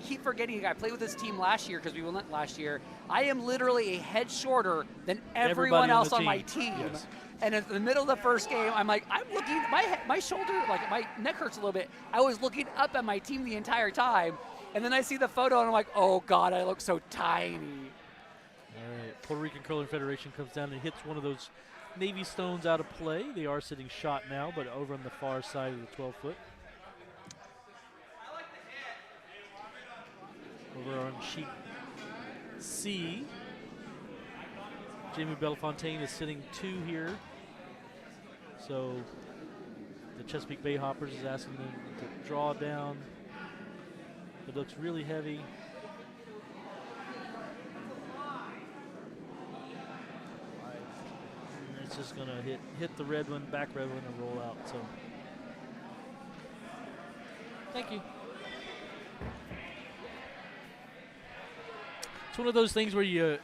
keep forgetting I played with this team last year because we went last year. I am literally a head shorter than everyone else on my team.
Yes.
And in the middle of the first game, I'm looking, my shoulder, like my neck hurts a little bit. I was looking up at my team the entire time. And then I see the photo and I'm like, oh God, I look so tiny.
All right, Puerto Rican Curling Federation comes down and hits one of those Navy stones out of play. They are sitting shot now, but over on the far side of the 12-foot. Over on sheet C, Jamie Belafontaine is sitting 2 here. So the Chesapeake Bay Hoppers is asking them to draw down. It looks really heavy. And it's just going to hit the red one, back red one, and roll out. So thank you. It's one of those things where you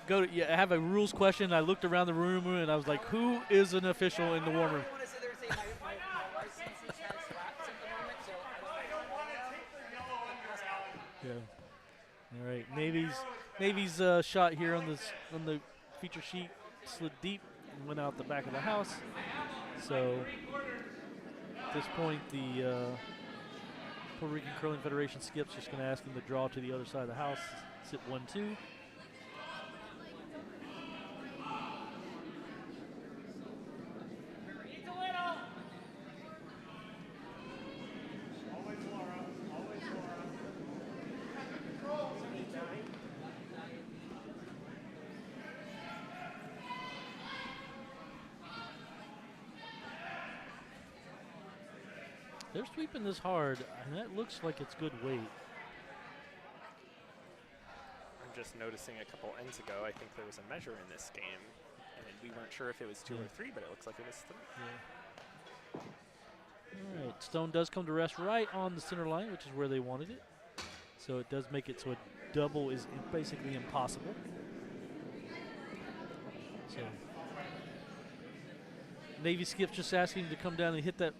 have a rules question. I looked around the room and I was like, who is an official in the warm room? Yeah. All right. Navy's shot here on the feature sheet slid deep and went out the back of the house. So at this point, the Puerto Rican Curling Federation skip's just going to ask him to draw to the other side of the house, sit 1-2. They're sweeping this hard, and that looks like it's good weight.
I'm just noticing a couple ends ago, I think there was a measure in this game, and we weren't sure if it was 2 or 3, but it looks like it was 3.
Yeah. All right, stone does come to rest right on the center line, which is where they wanted it. So it does make it so a double is basically impossible. So Navy skip's just asking to come down and hit that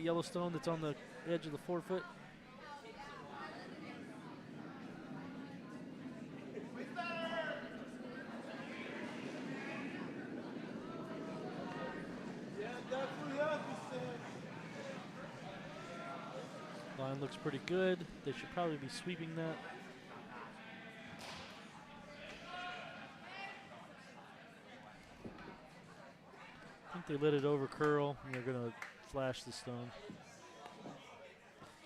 yellow stone that's on the edge of the 4-foot. Line looks pretty good. They should probably be sweeping that. I think they let it over curl, and they're going to flash the stone.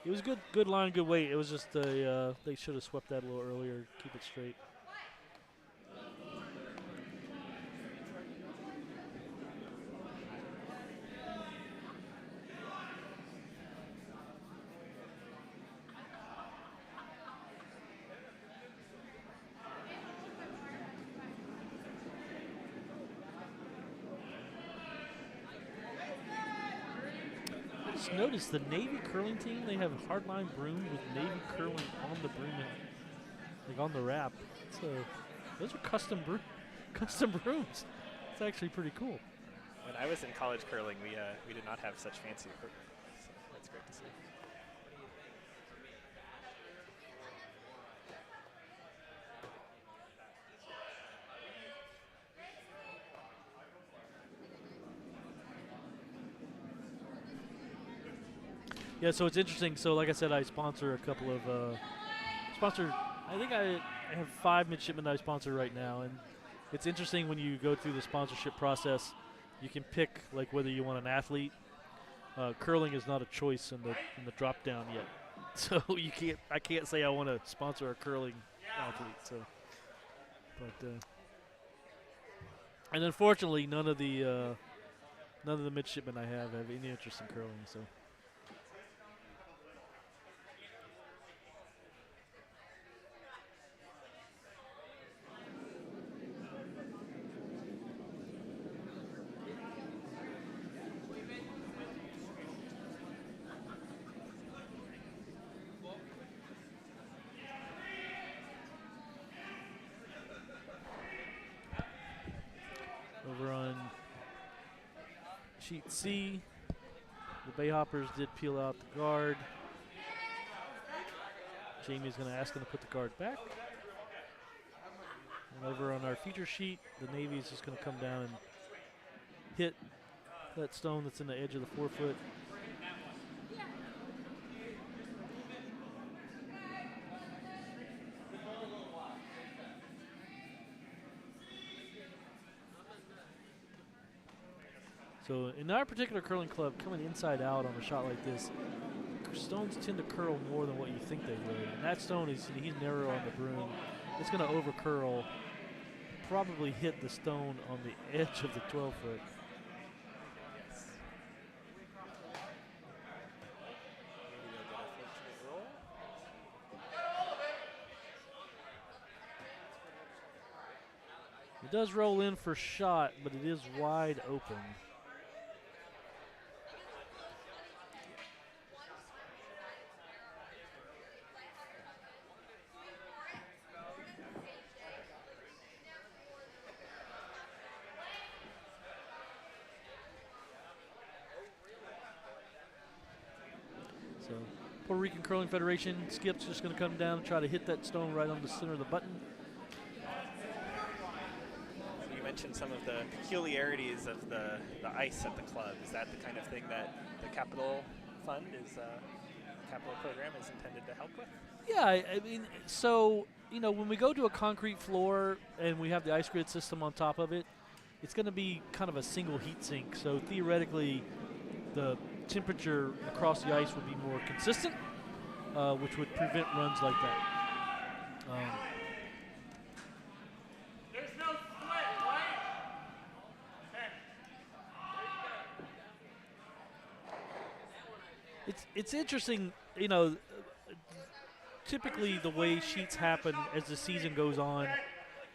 It was good line, good weight. It was just they should have swept that a little earlier, keep it straight. Notice the Navy curling team, they have hardline brooms with Navy curling on the broom like on the wrap. So those are custom brooms. It's actually pretty cool.
When I was in college curling, we did not have such fancy equipment, so that's great to see.
Yeah, so it's interesting. So like I said, I sponsor a couple of I think I have 5 midshipmen that I sponsor right now, and it's interesting when you go through the sponsorship process. You can pick like whether you want an athlete. Curling is not a choice in the drop down yet, so I can't say I want to sponsor a curling athlete. So, but and unfortunately, none of the midshipmen I have any interest in curling. So. Over on sheet C, the Bayhoppers did peel out the guard. Jamie's going to ask him to put the guard back. And over on our feature sheet, the Navy is just going to come down and hit that stone that's in the edge of the forefoot. So in our particular curling club, coming inside out on a shot like this, stones tend to curl more than what you think they would. And that stone he's narrow on the broom. It's going to over curl, probably hit the stone on the edge of the 12-foot. It does roll in for shot, but it is wide open. So Puerto Rican Curling Federation, Skip's just going to come down and try to hit that stone right on the center of the button.
So you mentioned some of the peculiarities of the ice at the club. Is that the kind of thing that the Capital Fund Capital Program is intended to help with?
Yeah, I mean, so, when we go to a concrete floor and we have the ice grid system on top of it, it's going to be kind of a single heat sink. So theoretically, the temperature across the ice would be more consistent, which would prevent runs like that.
There's no split, right?
It's interesting, typically the way sheets happen as the season goes on,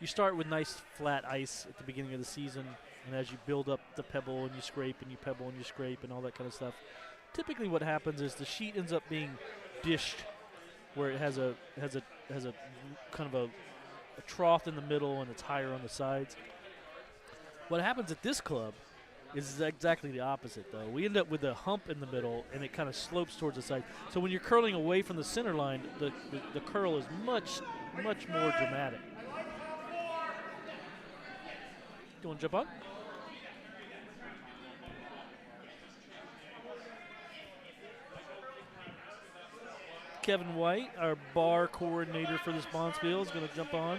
you start with nice flat ice at the beginning of the season, and as you build up the pebble and you scrape and you pebble and you scrape and all that kind of stuff, typically what happens is the sheet ends up being dished, where it has a kind of a trough in the middle and it's higher on the sides. What happens at this club is exactly the opposite, though. We end up with a hump in the middle and it kind of slopes towards the side. So when you're curling away from the center line, the curl is much more dramatic. You want to jump on? Kevin White, our bar coordinator for this Bonspiel, is going to jump on,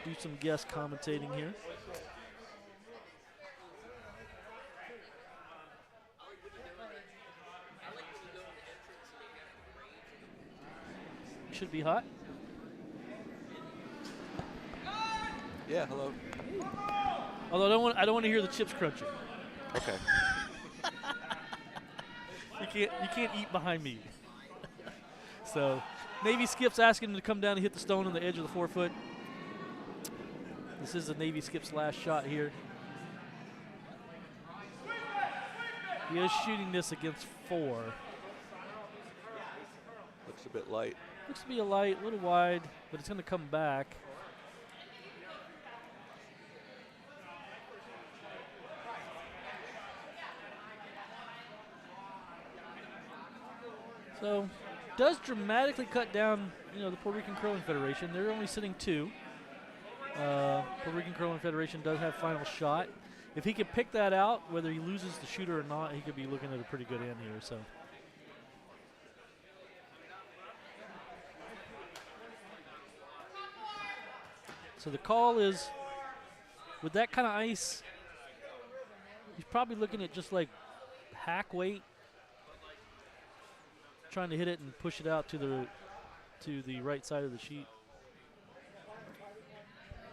do some guest commentating here. Should be hot.
Yeah, hello.
Although I don't want to hear the chips crunching.
Okay.
You can't eat behind me. So, Navy Skip's asking him to come down and hit the stone on the edge of the forefoot. This is the Navy Skip's last shot here. He is shooting this against 4.
Looks a bit light.
Looks to be a light, a little wide, but it's going to come back. So, does dramatically cut down, the Puerto Rican Curling Federation. They're only sitting 2. Puerto Rican Curling Federation does have final shot. If he could pick that out, whether he loses the shooter or not, he could be looking at a pretty good end here. So the call is, with that kind of ice, he's probably looking at just like hack weight, trying to hit it and push it out to the right side of the sheet.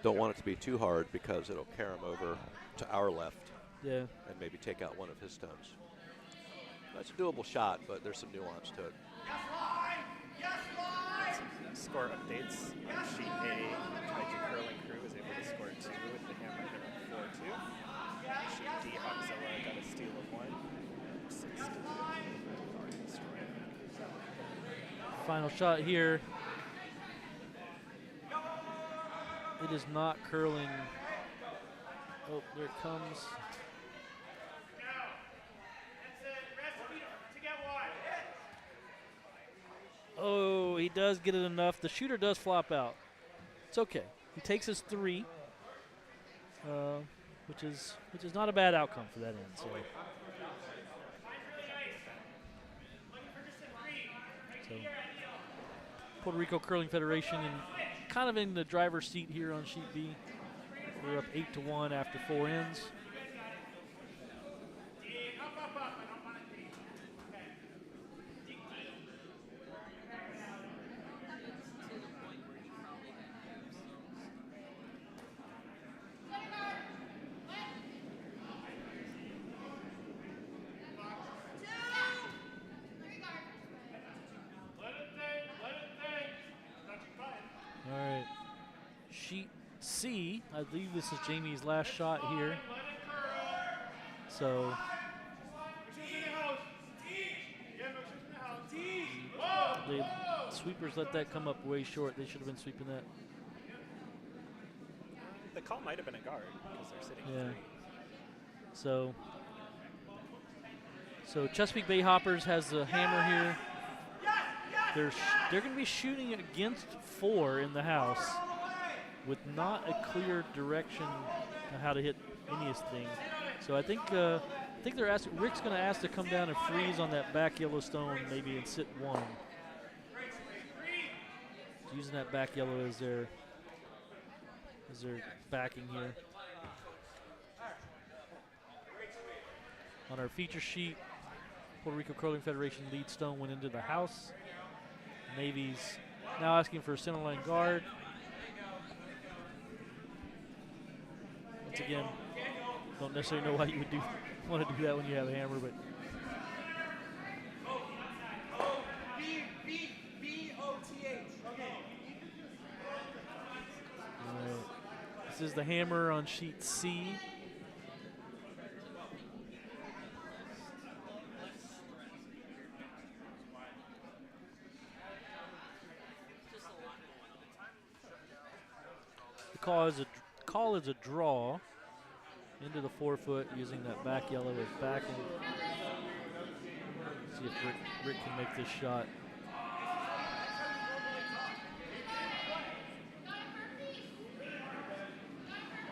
Don't want it to be too hard because it'll carry him over to our left.
Yeah.
And maybe take out one of his stones. That's a doable shot, but there's some nuance to it.
Some score updates on sheet A. Kaiju Curling Crew was able to score 2 with the hammer hit on 4-2. Sheet D, Hogzilla got a steal of 1. 6-2.
Final shot here. It is not curling. Oh, there it comes. Oh, he does get it enough. The shooter does flop out. It's okay. He takes his 3, which is not a bad outcome for that end. So Puerto Rico Curling Federation kind of in the driver's seat here on sheet B. We're up 8-1 after 4 ends. All right, sheet C, I believe this is Jamie's last shot here. So the sweepers let that come up way short. They should have been sweeping that.
The call might have been a guard because they're sitting 3.
So Chesapeake Bay Hoppers has the hammer here. They're going to be shooting against 4 in the house with not a clear direction on how to hit anything. So I think they're asking. Rick's going to ask to come down and freeze on that back yellow stone maybe and sit 1. Using that back yellow as their backing here. On our feature sheet, Puerto Rico Curling Federation lead stone went into the house. Navy's now asking for a centerline guard. Once again, don't necessarily know why you would want to do that when you have a hammer, but this is the hammer on sheet C. The call is a draw into the 4-foot using that back yellow as backing. See if Rick can make this shot.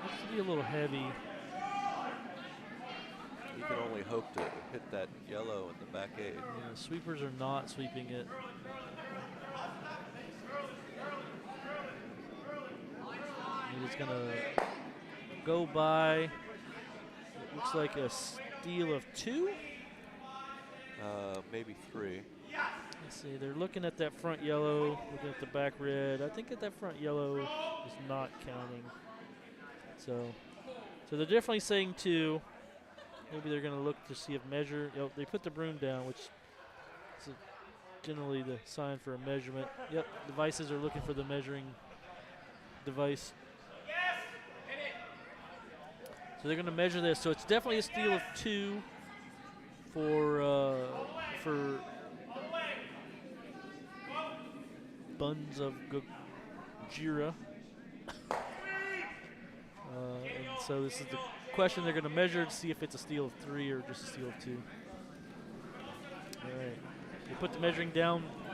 Looks to be a little heavy.
You can only hope to hit that yellow in the back 8.
Yeah, the sweepers are not sweeping it. It's going to go by, it looks like a steal of 2.
Maybe 3.
Let's see, they're looking at that front yellow, looking at the back red. I think that front yellow is not counting. So they're definitely saying 2. Maybe they're going to look to see if measure. They put the broom down, which is generally the sign for a measurement. Yep, devices are looking for the measuring device. So they're going to measure this. So it's definitely a steal of 2 for buns of Gojira. And so this is the question they're going to measure to see if it's a steal of 3 or just a steal of 2. All right. They put the measuring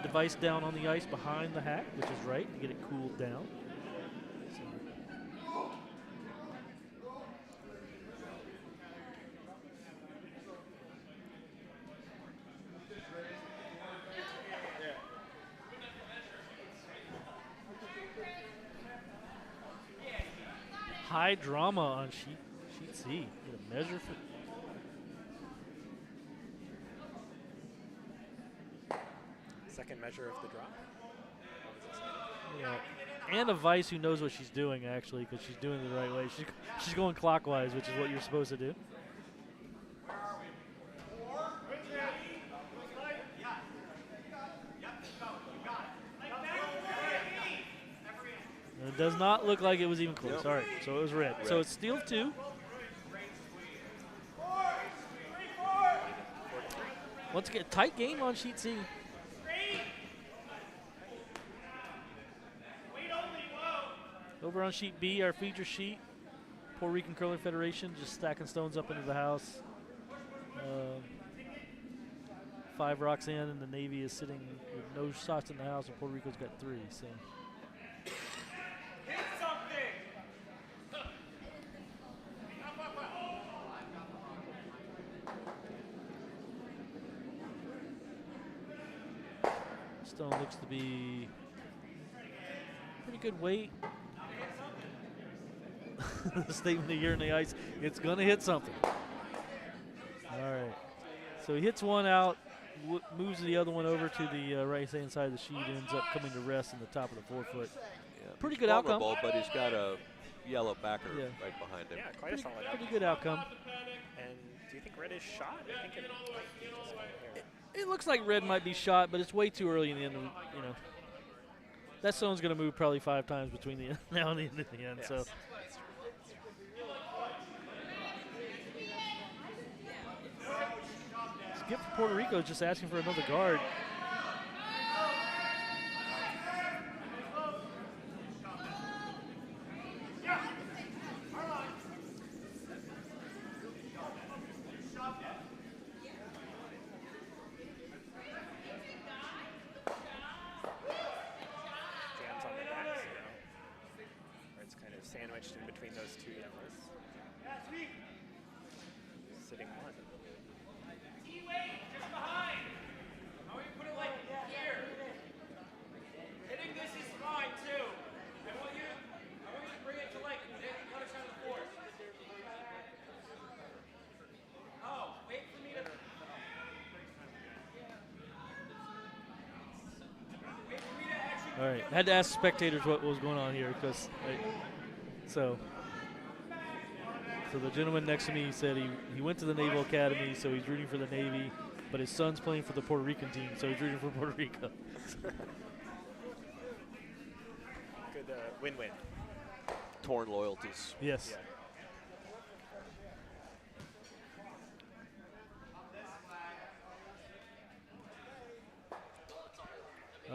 device down on the ice behind the hack, which is right, to get it cooled down. High drama on sheet C. Get a measure for.
Second measure of the drop.
Yeah, and a vice who knows what she's doing actually, because she's doing it the right way. She's going clockwise, which is what you're supposed to do. And it does not look like it was even close.
Nope.
All right, so it was red. So it's steal of 2. Once again, tight game on sheet C. Over on sheet B, our feature sheet, Puerto Rican Curling Federation just stacking stones up into the house. 5 rocks in, and the Navy is sitting with no shots in the house, and Puerto Rico's got 3. So. Stone looks to be pretty good weight. The statement of year in the ice, it's going to hit something. All right. So he hits one out, moves the other one over to the right-hand side of the sheet, ends up coming to rest in the top of the 4-foot.
Yeah,
Pretty good outcome.
But he's got a yellow backer right behind him.
Yeah, quite a solid outcome.
Pretty good outcome.
And do you think red is shot? I think it might be just right here.
It looks like red might be shot, but it's way too early in the end. You know, that stone's going to move probably 5 times between the now and the end of the end.
Yes.
So. Skip for Puerto Rico just asking for another guard.
Jams on the back zero, where it's kind of sandwiched in between those 2 yellows. Sitting 1.
Just behind. How we put it like here. Hitting this is fine too. I want you to bring it to like the other side of the board. Oh, wait for me to. Wait for me to actually.
All right, I had to ask spectators what was going on here because, so the gentleman next to me said he went to the Naval Academy, so he's rooting for the Navy, but his son's playing for the Puerto Rican team, so he's rooting for Puerto Rico.
Good win-win.
Torn loyalties.
Yes.
Yeah.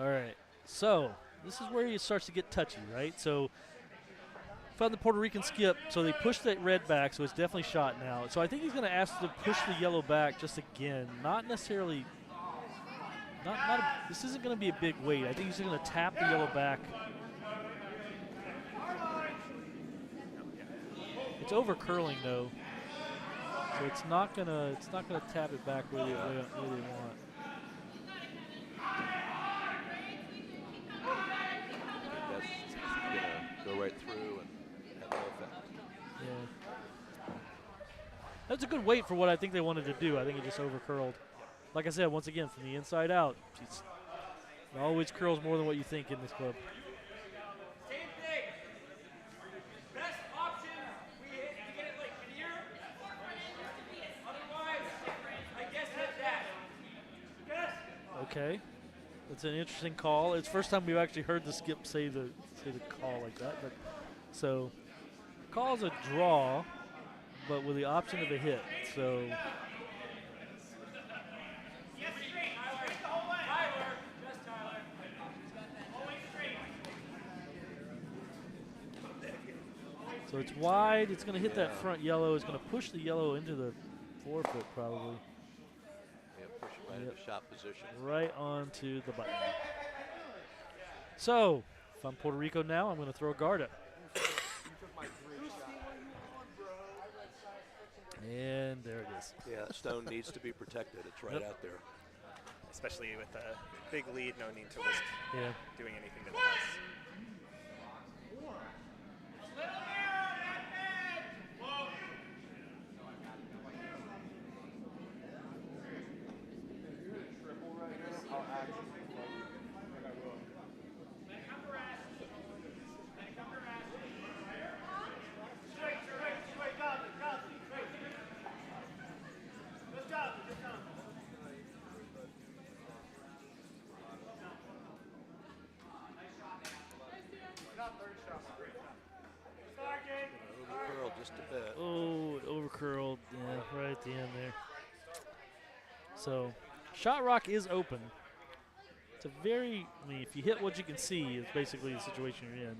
All right, so this is where it starts to get touchy, right? So found the Puerto Rican skip, so they pushed that red back, so it's definitely shot now. So I think he's going to ask to push the yellow back just again, not necessarily, this isn't going to be a big weight. I think he's going to tap the yellow back. It's over curling though, so it's not gonna tap it back where they want.
That's going to go right through and have no effect.
Yeah. That's a good weight for what I think they wanted to do. I think it just over curled. Like I said, once again, from the inside out, it always curls more than what you think in this club.
Same thing. Best option, we get it like here. Otherwise, I guess hit that. Yes.
Okay, that's an interesting call. It's the first time we've actually heard the skip say the call like that. But so, call's a draw, but with the option of a hit. So. So it's wide. It's going to hit that
Yeah.
front yellow. It's going to push the yellow into the forefoot probably.
Yeah, push it right into shot position.
Right onto the button. So if I'm Puerto Rico now, I'm going to throw a guard up. And there it is.
Yeah, that stone needs to be protected. It's right out there.
Especially with a big lead, no need to risk
Yeah.
doing anything to the house.
Curl just a bit.
Oh, it overcurled. Yeah, right at the end there. So, shot rock is open. It's a very, I mean, if you hit what you can see, it's basically the situation you're in.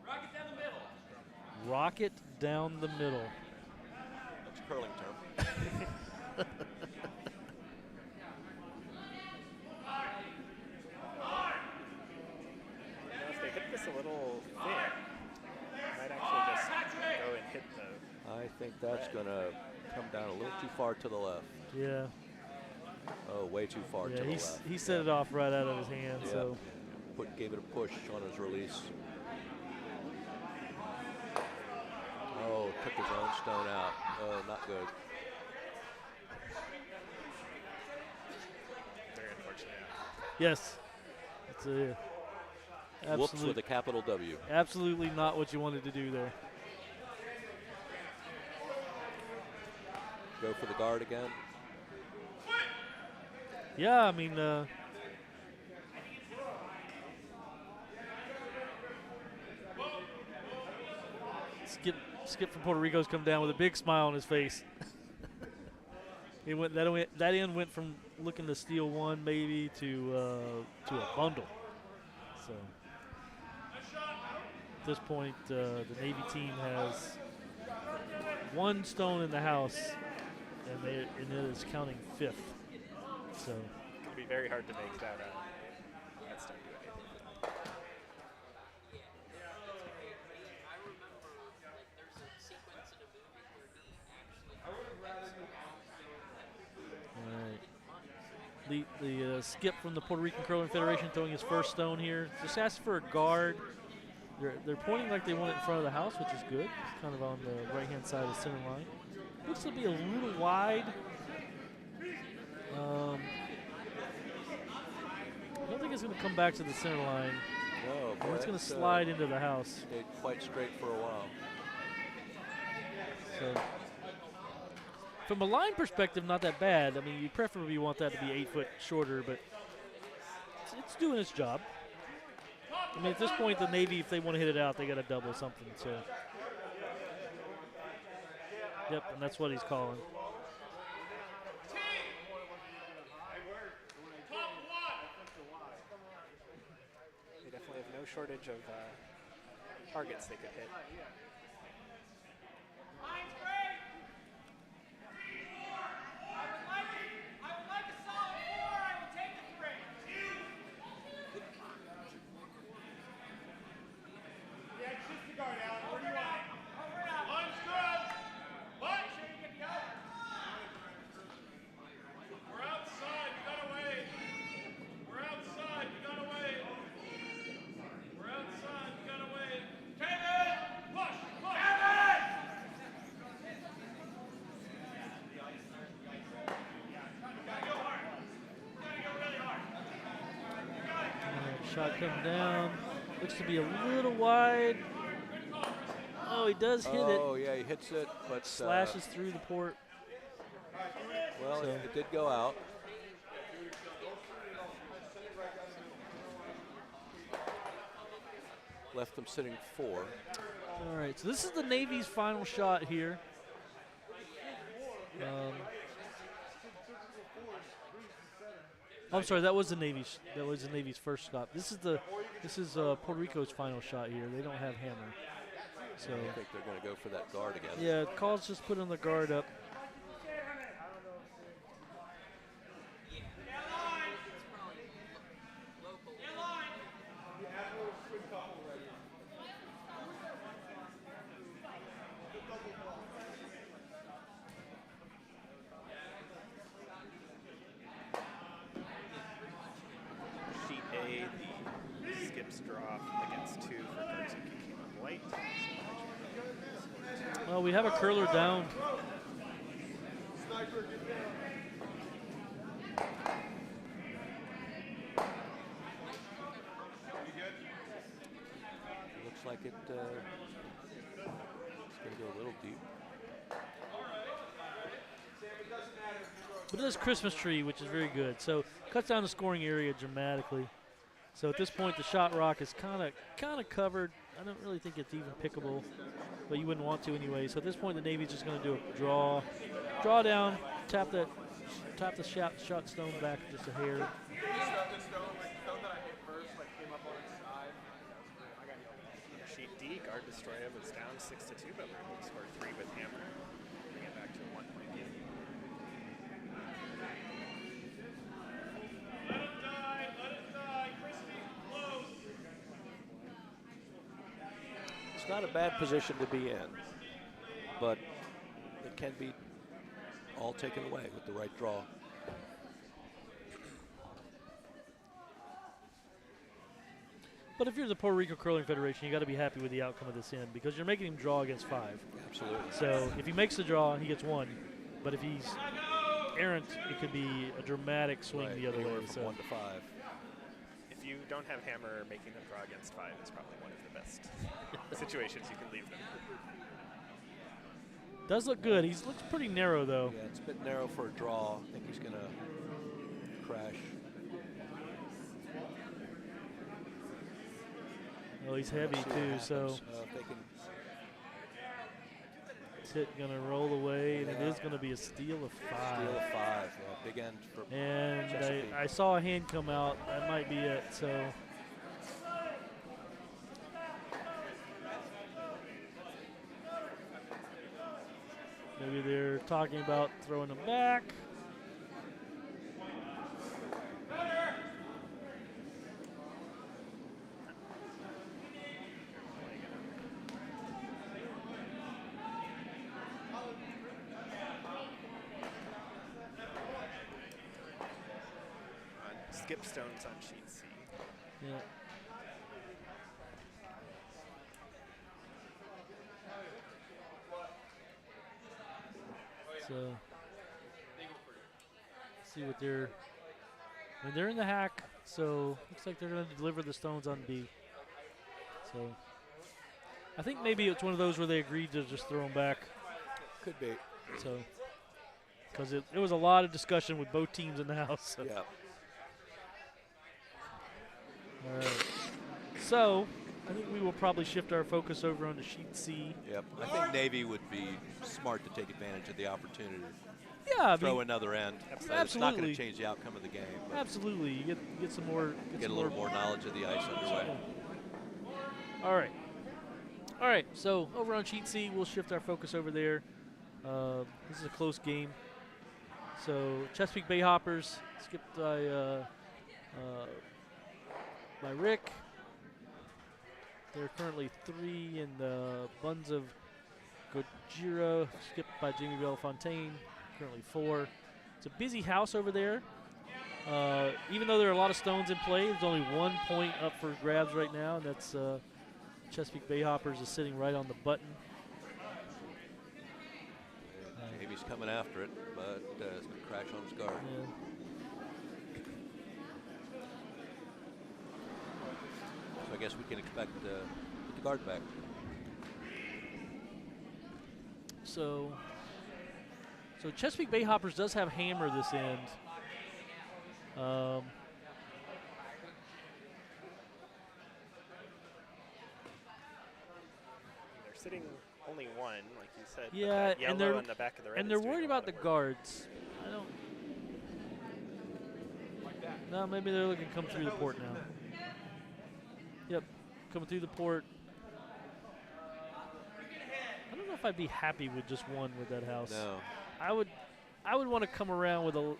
Rocket down the middle.
Rocket down the middle.
That's a curling term.
If they hit this a little thin, they might actually just go and hit the.
I think that's going to come down a little too far to the left.
Yeah.
Oh, way too far to the left.
He set it off right out of his hand.
Yeah.
So
Gave it a push on his release. Oh, took his own stone out. Oh, not good.
Very unfortunate.
yes, it's a
Whoops
absolute,
with a capital W.
absolutely not what you wanted to do there.
Go for the guard again.
Yeah, I mean, Skip from Puerto Rico's come down with a big smile on his face. That end went from looking to steal one maybe to a bundle. So at this point, the Navy team has one stone in the house, and it is counting fifth. So
It's going to be very hard to make that stone do anything.
all right, the Skip from the Puerto Rican Curling Federation throwing his first stone here. Just asked for a guard. They're pointing like they want it in front of the house, which is good. It's kind of on the right-hand side of the center line. Looks to be a little wide. I don't think it's going to come back to the center line.
Whoa,
And
boy,
it's going to
that's,
slide into the house.
Stayed quite straight for a while.
So, from a line perspective, not that bad. I mean, you preferably want that to be 8 foot shorter, but it's doing its job. I mean, at this point, the Navy, if they want to hit it out, they got to double something. So, yep, and that's what he's calling.
They definitely have no shortage of targets they could hit.
Line's great. I would like a solid 4. I will take the 3. Yeah, just the guard out. Where do you want? Over and out. Line's good. What? Make sure you get the over. We're outside. You gotta wait. We're outside. You gotta wait. We're outside. You gotta wait. Kevin! Push! Push! Kevin! Gotta go hard. Gotta go really hard. You got it.
All right, shot coming down. Looks to be a little wide. Oh, he does hit it.
Oh, yeah, he hits it, but
Slashes through the port.
well,
So-
it did go out. Left them sitting 4.
All right, so this is the Navy's final shot here. I'm sorry, that was the Navy's. That was the Navy's first stop. This is Puerto Rico's final shot here. They don't have hammer. So
I think they're going to go for that guard again.
yeah, calls just put on the guard up.
Sheet A, the skips draw against 2 for Guardzooky came up white.
Well, we have a curler down.
Looks like it's going to go a little deep.
But it is Christmas tree, which is very good. So cuts down the scoring area dramatically. So at this point, the shot rock is kind of covered. I don't really think it's even pickable, but you wouldn't want to anyway. So at this point, the Navy's just going to do a draw down, tap the shot stone back just a hair.
Sheet D, guard Destroyah was down 6-2, but we're able to score 3 with hammer. Bring it back to a 1-point game.
Let it die. Christie, close.
It's not a bad position to be in, but it can be all taken away with the right draw.
But if you're the Puerto Rico Curling Federation, you got to be happy with the outcome of this end because you're making him draw against 5.
Absolutely.
So if he makes the draw, he gets 1. But if he's errant, it could be a dramatic swing
Right,
the other way.
anywhere from
So
1 to 5.
If you don't have hammer, making them draw against 5 is probably one of the best situations you can leave them.
does look good. He looks pretty narrow though.
Yeah, it's a bit narrow for a draw. I think he's going to crash.
Well, he's heavy
See what
too,
happens.
so
If they can
it's going to roll away, and it
Yeah.
is going to be a steal of 5.
steal a 5. Big end for
And
Chesapeake.
I saw a hand come out. That might be it. So maybe they're talking about throwing him back.
Skip stones on sheet C.
Yeah. So see what they're. And they're in the hack, so looks like they're going to deliver the stones on B. So I think maybe it's one of those where they agreed to just throw them back.
Could be.
So because it was a lot of discussion with both teams in the house. So.
Yeah.
All right. So I think we will probably shift our focus over onto sheet C.
Yep. I think Navy would be smart to take advantage of the opportunity.
Yeah, I
Throw
mean,
another end. It's not
absolutely.
going to change the outcome of the game. But
absolutely. You get some more.
get
some
a little more knowledge of the ice underway.
All right. All right. So over on sheet C, we'll shift our focus over there. This is a close game. So Chesapeake Bayhoppers skipped by Rick. They're currently 3 in the Buns of Gojira, skipped by Jamie Bellefontaine, currently 4. It's a busy house over there. Even though there are a lot of stones in play, there's only 1 point up for grabs right now, and that's Chesapeake Bayhoppers is sitting right on the button.
Navy's coming after it, but it's going to crash on his guard.
Yeah.
So I guess we can expect put the guard back.
So Chesapeake Bayhoppers does have hammer this end.
They're sitting only 1, like you said. but
Yeah,
that
and
yellow
they're
on the back of the red
and
is
they're
doing
worried
a lot
about the
of work.
guards. I don't. No, maybe they're looking to come through the port now. Yep, coming through the port. know if I'd be happy with just one with that house.
No.
I would want to come around with a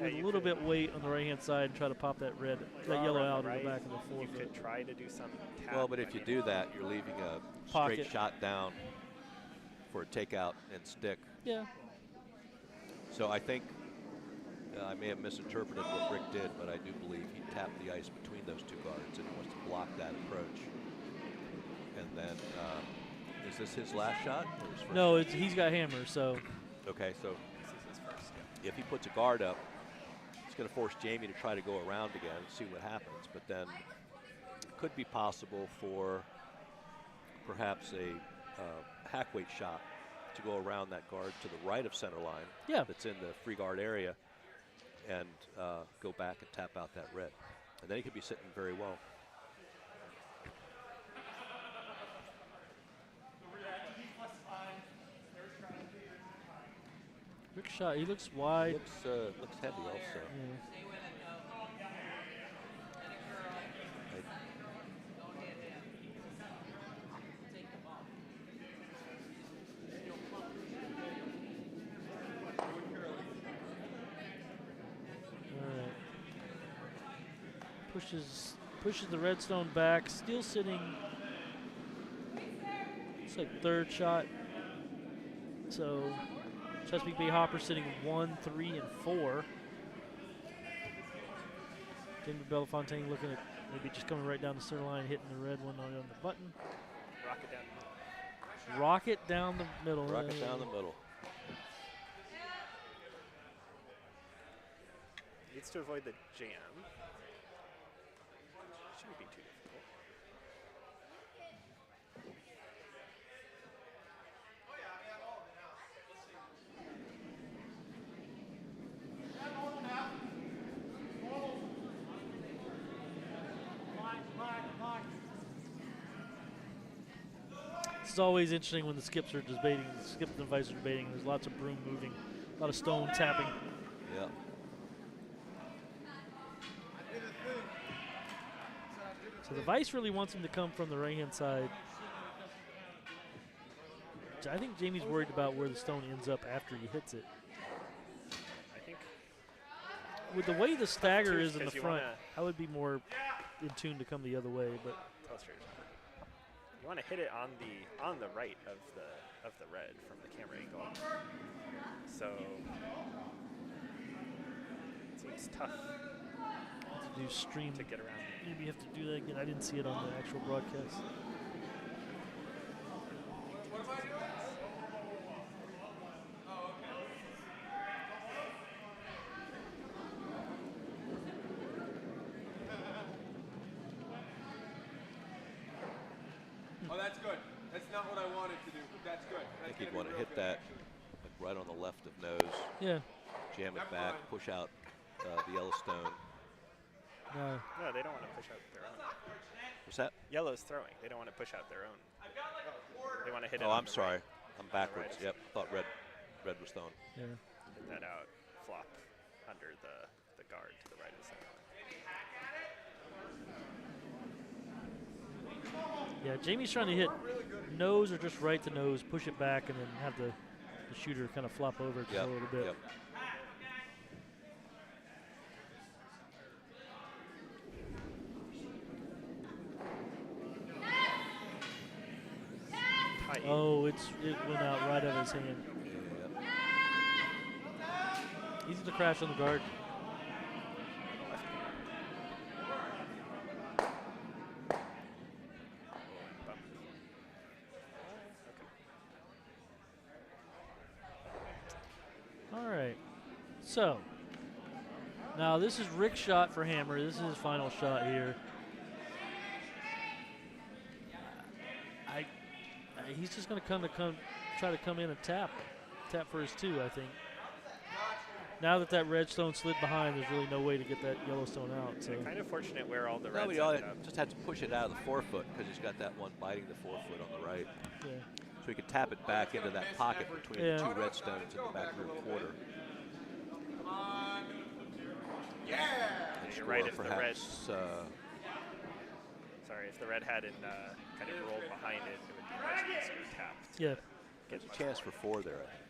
you
little
could
bit weight on the right-hand side and try to pop that
draw
yellow
around
out
the
of the
right.
back of the
You
4-foot.
could try to do some tap.
Well, but if you do that, you're leaving a
Pocket.
straight shot down for a takeout and stick.
Yeah.
So I think I may have misinterpreted what Rick did, but I do believe he tapped the ice between those two guards and wants to block that approach. And then, is this his last shot? Or his first
No,
shot?
he's got hammer, so
Okay, so
This is his first.
if he puts a guard up, it's going to force Jamie to try to go around again and see what happens. But then it could be possible for perhaps a hack weight shot to go around that guard to the right of center line.
Yeah.
That's in the free guard area and go back and tap out that red. And then he could be sitting very well.
Rick shot. He looks
He
wide.
looks heavy also.
Yeah. All right. Pushes the redstone back. Still sitting. It's like third shot. So Chesapeake Bay Hopper sitting 1, 3, and 4. Denver Bellefontaine looking at maybe just coming right down the center line, hitting the red one on the button.
Rocket down.
Rocket down the middle.
Rocket down the middle.
Needs to avoid the jam. Shouldn't be too difficult.
It's always interesting when the skips are debating, the skip and the vice are debating. There's lots of broom moving, a lot of stone tapping.
Yeah.
So the vice really wants him to come from the right-hand side. I think Jamie's worried about where the stone ends up after he hits it.
I think
With the way the stagger is in the
'cause you
front,
wanna-
I would be more in tune to come the other way. But
you want to hit it on the right of the red from the camera angle. So it seems tough
to do stream,
to get around.
maybe you have to do that again. I didn't see it on the actual broadcast.
Oh, that's good. That's not what I wanted to do, but that's good.
I think he'd want to hit that like right on the left of nose,
Yeah.
jam it back, push out the Yellowstone.
No.
No, they don't want to push out their own.
What's that?
Yellow's throwing. They don't want to push out their own. They want to hit it.
Oh,
on
I'm
the
sorry.
right.
I'm backwards.
right.
Yep. Thought red was throwing.
Yeah.
Hit that out. Flop under the guard to the right of the center line.
Yeah, Jamie's trying to hit nose or just right to nose, push it back, and then have the shooter kind of flop over just a little bit.
Yep.
Tight.
Oh, it went out right out of his hand.
Yep.
Easy to crash on the guard. All right. So now this is Rick's shot for hammer. This is his final shot here. He's just going to try to come in and tap for his 2, I think. Now that redstone slid behind, there's really no way to get that Yellowstone out. So
Kind of fortunate where all the
No,
reds
but he
ended up.
just had to push it out of the 4-foot because he's got that one biting the 4-foot on the right.
yeah.
So he could tap it back into that pocket between
Yeah.
the 2 redstones in the back rear quarter.
Come on. Yeah.
And
You're
score
right, if the
perhaps
Sorry, if the red hadn't kind of rolled behind it, it would be much easier to tap.
Yeah.
There's a chance for 4 there, I think.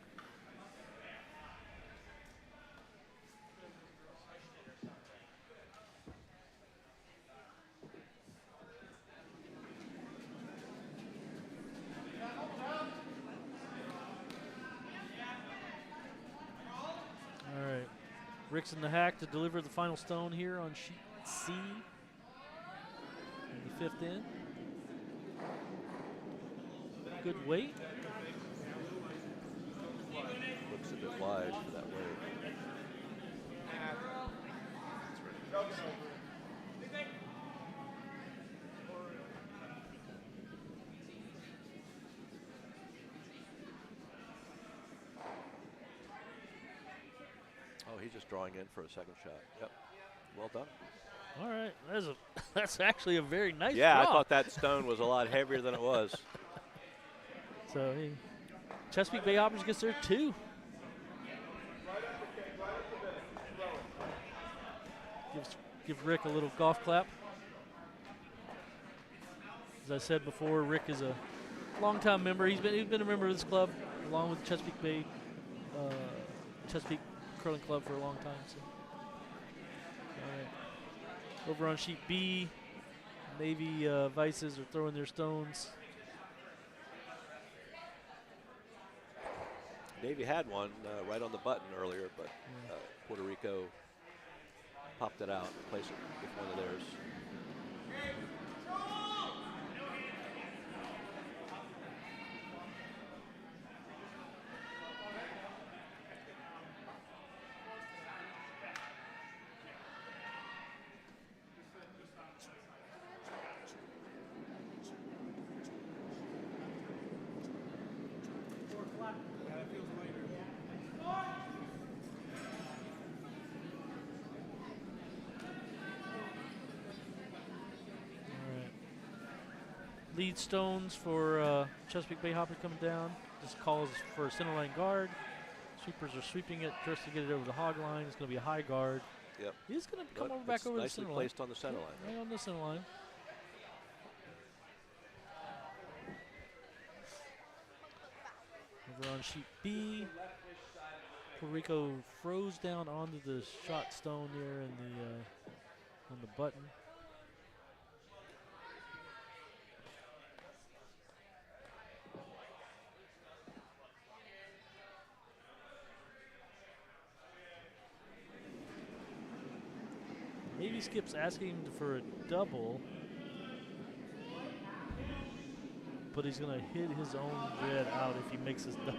All right. Rick's in the hack to deliver the final stone here on sheet C. In the 5th in. Good weight.
Looks a bit wide for that weight. Oh, he's just drawing in for a second shot. Yep. Well done.
All right. That's actually a very nice
Yeah,
draw.
I thought that stone was a lot heavier than it was.
So Chesapeake Bay Hoppers gets their 2. Give Rick a little golf clap. As I said before, Rick is a longtime member. He's been a member of this club along with Chesapeake Bay, Chesapeake Curling Club for a long time. So, all right. Over on sheet B, Navy Vices are throwing their stones.
Navy had one right on the button earlier, but Puerto Rico popped it out, replaced it with one of theirs.
Lead stones for Chesapeake Bay Hopper coming down. This calls for a center line guard. Sweepers are sweeping it just to get it over the hog line. It's going to be a high guard.
Yep.
He's going to come
But
back
it's
over the
nicely
center line.
placed on the center line.
Right on the center line. Over on sheet B, Puerto Rico froze down onto the shot stone there in the on the button. Maybe Skip's asking for a double, but he's going to hit his own red out if he makes his double.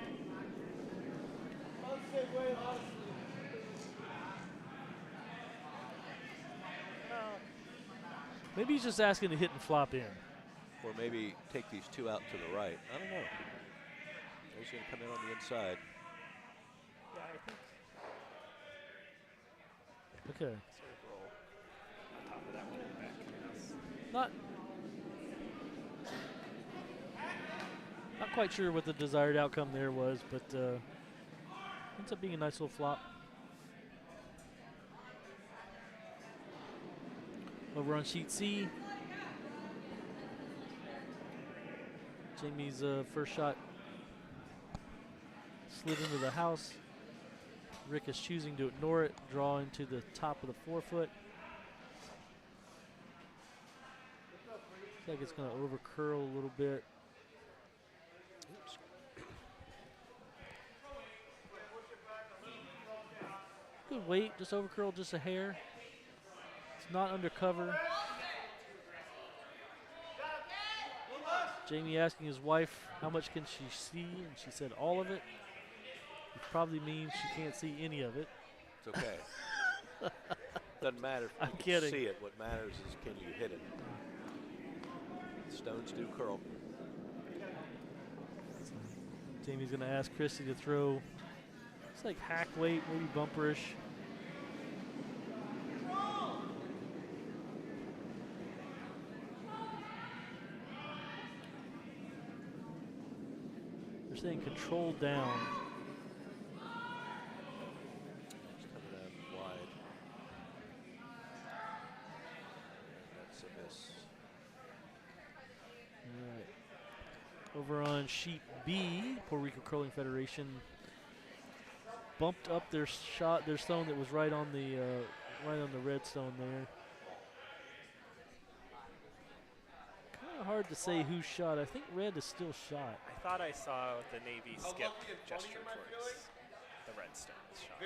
Maybe he's just asking to hit and flop in.
Or maybe take these 2 out to the right. I don't know. He's going to come in on the inside.
Yeah, I think
Okay.
sort of roll on top of that one in the back.
Not quite sure what the desired outcome there was, but ends up being a nice little flop. Over on sheet C, Jamie's first shot slid into the house. Rick is choosing to ignore it, draw into the top of the 4-foot. Looks like it's going to over curl a little bit.
Oops.
Good weight, just over curl just a hair. It's not undercover. Jamie asking his wife how much can she see, and she said all of it. Which probably means she can't see any of it.
It's okay. Doesn't matter if
I'm
you can
kidding.
see it. What matters is can you hit it. Stones do curl.
Jamie's going to ask Christy to throw, it's like hack weight, maybe bumperish. They're saying controlled down.
It's coming down wide. That's a miss.
Over on sheet B, Puerto Rico Curling Federation bumped up their stone that was right on the red stone there. Kind of hard to say who shot. I think red is still shot.
I thought I saw the Navy skip gesture towards the red stones shot.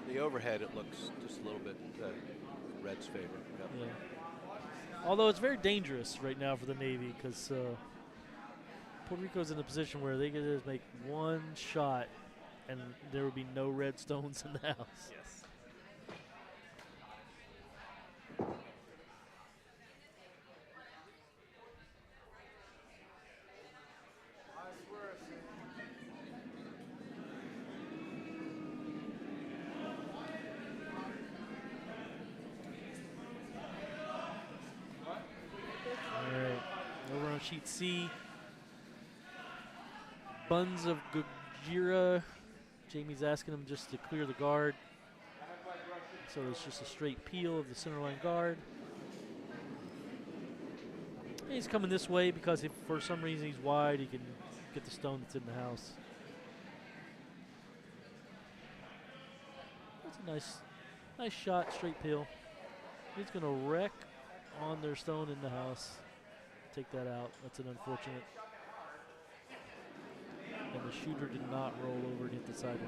From the overhead, it looks just a little bit in red's favor. Yep.
Yeah. Although it's very dangerous right now for the Navy because Puerto Rico's in a position where they can just make one shot and there will be no red stones in the house.
Yes.
All right, over on sheet C, buns of Gujira. Jamie's asking him just to clear the guard. So it's just a straight peel of the centerline guard. And he's coming this way because if for some reason he's wide, he can get the stone that's in the house. That's a nice shot, straight peel. He's going to wreck on their stone in the house. Take that out. That's an unfortunate. And the shooter did not roll over and hit the sideline.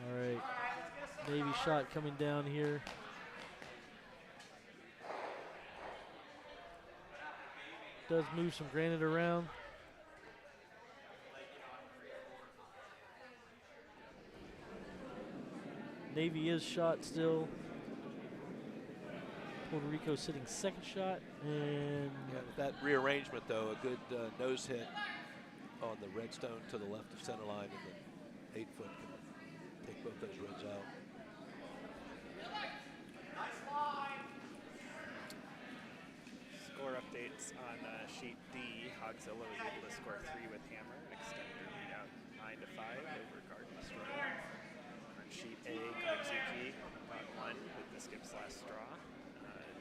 All right, Navy shot coming down here. Does move some granite around. Navy is shot still. Puerto Rico sitting second shot, and
With that rearrangement, though, a good nose hit on the red stone to the left of center line, and the 8-foot can take both those reds out.
Score updates on sheet D. Hogzilla was able to score 3 with hammer and extend their lead out 9-5 over Destroyah. On sheet A, Guardzooky got 1 with the skip's last straw.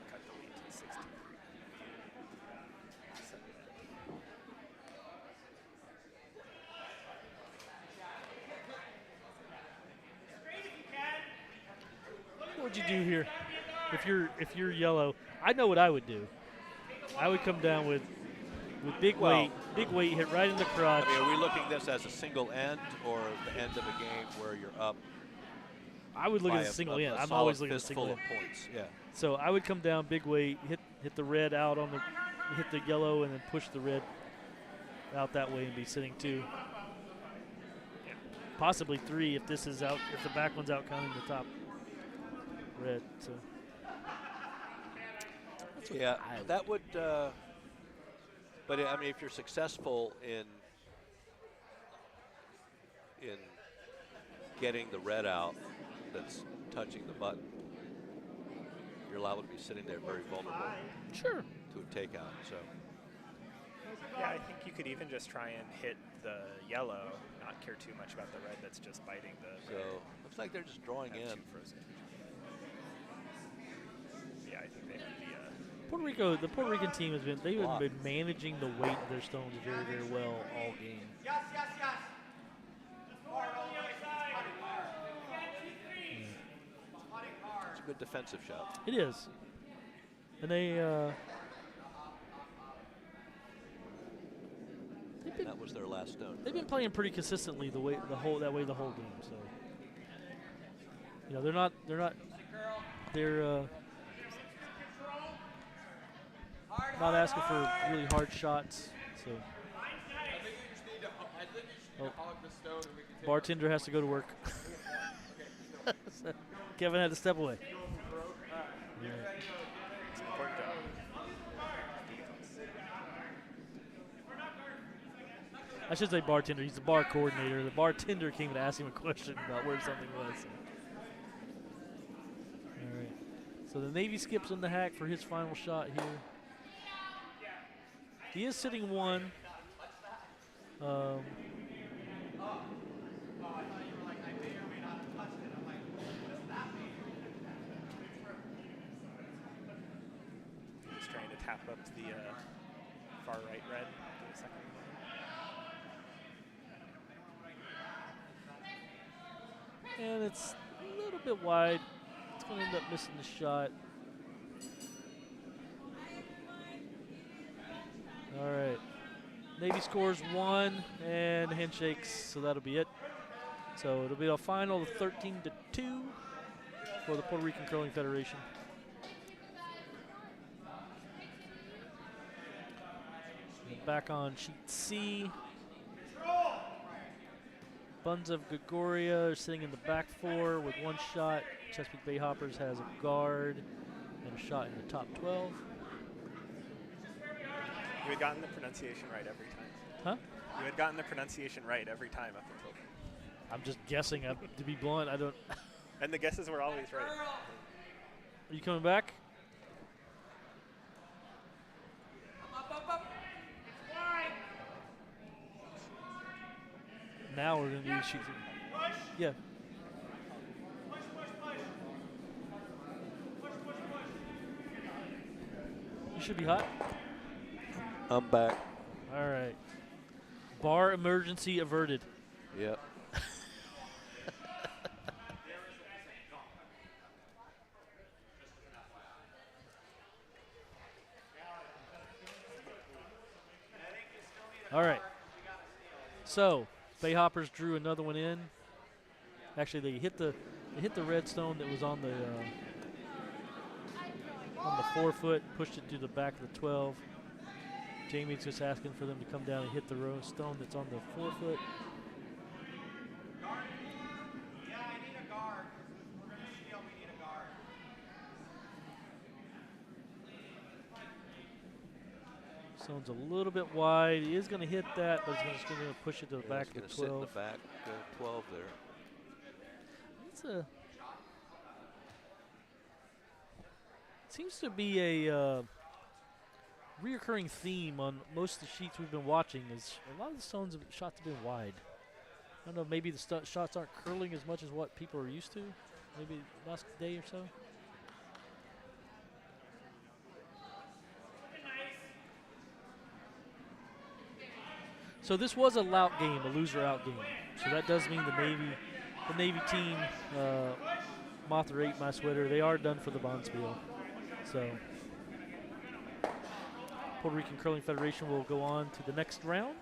Cut the lead to 63.
what would you do here if you're yellow? I know what I would do. I would come down with big weight, hit right in the crotch.
I mean, are we looking at this as a single end or the end of a game where you're up?
I would look at it as a single end. I'm always looking at a single end.
Full of points, yeah.
So I would come down big weight, hit the red out on hit the yellow, and then push the red out that way and be sitting 2. Possibly 3 if this is out, if the back one's out counting the top red. So.
Yeah, that would. But I mean, if you're successful in getting the red out that's touching the button, you're liable to be sitting there very vulnerable.
Sure.
To a takeout. So.
Yeah, I think you could even just try and hit the yellow, not care too much about the red that's just biting the.
So looks like they're just drawing in.
Frozen. Yeah, I think they have
the Puerto Rican team they've been managing the weight of their stones very, very well all game.
Yes.
It's a good defensive shot.
It is, and
that was their last stone.
They've been playing pretty consistently the whole game. So they're not asking for really hard shots. So bartender has to go to work. Kevin had to step away. Yeah.
It's an important job.
I should say bartender. He's the bar coordinator. The bartender came to ask him a question about where something was. All right. So the Navy skips in the hack for his final shot here. He is sitting 1.
tap up the far right red. Do a second one.
And it's a little bit wide. It's going to end up missing the shot. All right. Navy scores 1 and handshakes, so that'll be it. So it'll be a final of 13-2 for the Puerto Rican Curling Federation. And back on sheet C. Buns of Gregoria are sitting in the back 4 with 1 shot. Chesapeake Bay Hoppers has a guard and a shot in the top 12.
You had gotten the pronunciation right every time.
Huh?
You had gotten the pronunciation right every time up until then.
I'm just guessing. To be blunt, I don't.
And the guesses were always right.
Are you coming back? Now we're going to use sheet. Yeah. You should be hot.
I'm back.
All right. Bar emergency averted.
Yep.
All right. So, Bay Hoppers drew another one in. Actually, they hit the redstone that was on the 4-foot, pushed it to the back of the 12. Jamie's just asking for them to come down and hit the stone that's on the 4-foot.
Yeah, I need a guard. We're going to steal. We need a guard.
Stone's a little bit wide. He is going to hit that, but he's just going to push it to the back of the 12.
Sit in the back 12 there.
It's a seems to be a reoccurring theme on most of the sheets we've been watching. Is a lot of the shots have been wide. I don't know. Maybe the shots aren't curling as much as what people are used to. Maybe last day or so. So this was a lout game, a loser-out game. So that does mean the Navy team, Moth or 8 My Sweater, they are done for the Bonspiel. So Puerto Rican Curling Federation will go on to the next round.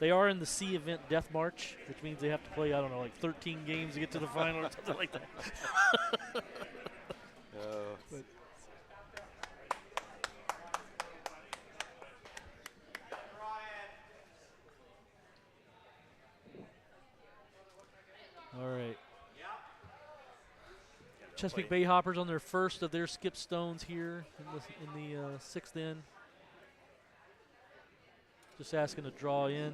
They are in the C event Death March, which means they have to play, I don't know, like 13 games to get to the final or something like that. But all right. Chesapeake Bay Hoppers on their first of their skip stones here in the 6th in. Just asking to draw in.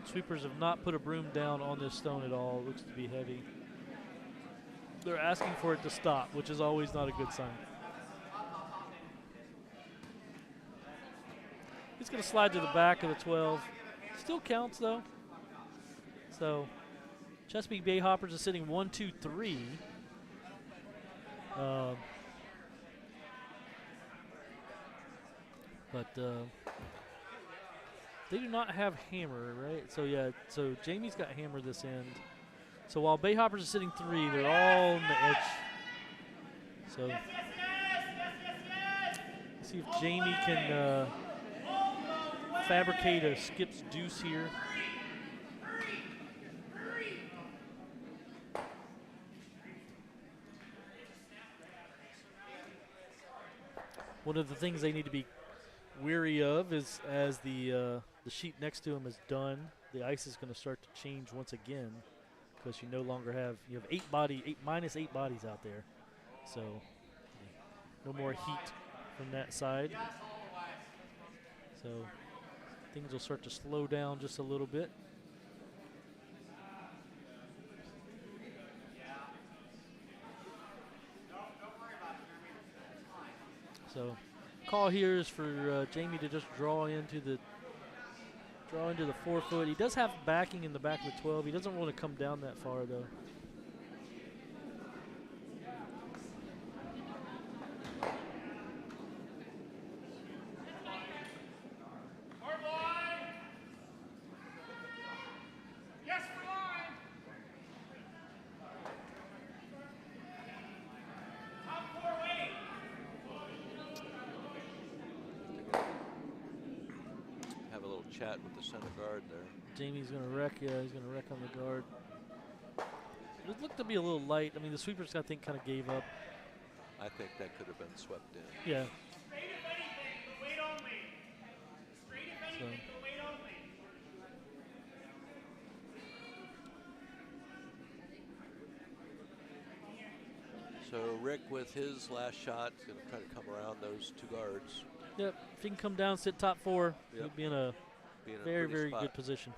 Sweepers have not put a broom down on this stone at all. It looks to be heavy. They're asking for it to stop, which is always not a good sign. He's going to slide to the back of the 12. Still counts, though. So, Chesapeake Bay Hoppers is sitting 1, 2, 3. But they do not have hammer, right? So, yeah, so Jamie's got hammer this end. So while Bay Hoppers are sitting 3, they're all on the edge. So, let's see if Jamie can fabricate a skips deuce here. One of the things they need to be weary of is as the sheet next to him is done, the ice is going to start to change once again because you no longer have, you have minus 8 bodies out there. So no more heat from that side. So things will start to slow down just a little bit. So call here is for Jamie to just draw into the 4 foot. He does have backing in the back of the 12. He doesn't want to come down that far though.
Hard line. Yes, for line. Top 4 weight.
Have a little chat with the center guard there.
Jamie's going to wreck. Yeah, he's going to wreck on the guard. It looked to be a little light. I mean, the sweepers, I think, kind of gave up.
I think that could have been swept in.
Yeah.
Straight if anything, but weight only. Straight if anything, but weight only.
So Rick, with his last shot, is going to try to come around those 2 guards.
Yep. If he can come down, sit top 4,
Yep.
he'll be in a
Be in a
very,
pretty
very
spot.
good position.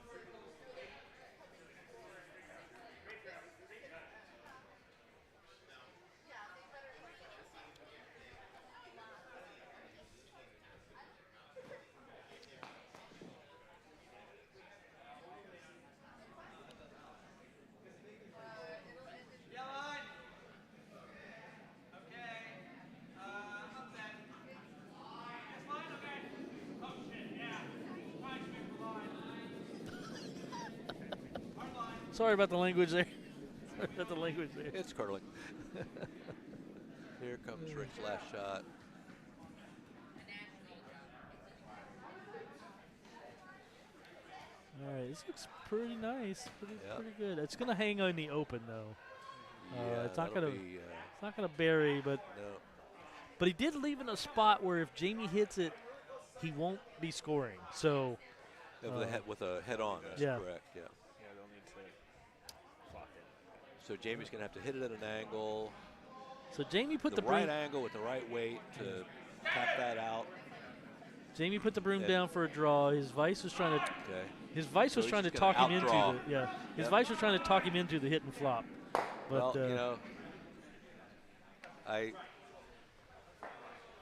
Sorry about the language there. Sorry about the language there.
It's curling. Here comes Rick's last shot.
All right, this looks pretty nice, pretty
Yeah.
good. It's gonna hang on the open though.
Yeah,
it's not
that'll
gonna
be,
it's not gonna bury, but
no.
he did leave in a spot where if Jamie hits it, he won't be scoring. So
With a head on, that's
yeah.
correct, yeah.
Yeah, they'll need to flop it.
So Jamie's going to have to hit it at an angle,
so Jamie put the
right
broom.
angle with the right weight to tap that out.
Jamie put the broom
Yeah.
down for a draw. His vice was trying to.
Okay.
His vice
So
was
he's
trying to
just
talk
gonna
him into
outdraw.
the. Yeah. His
Yep.
vice was trying to talk him into the hit and flop. But
Well, you know,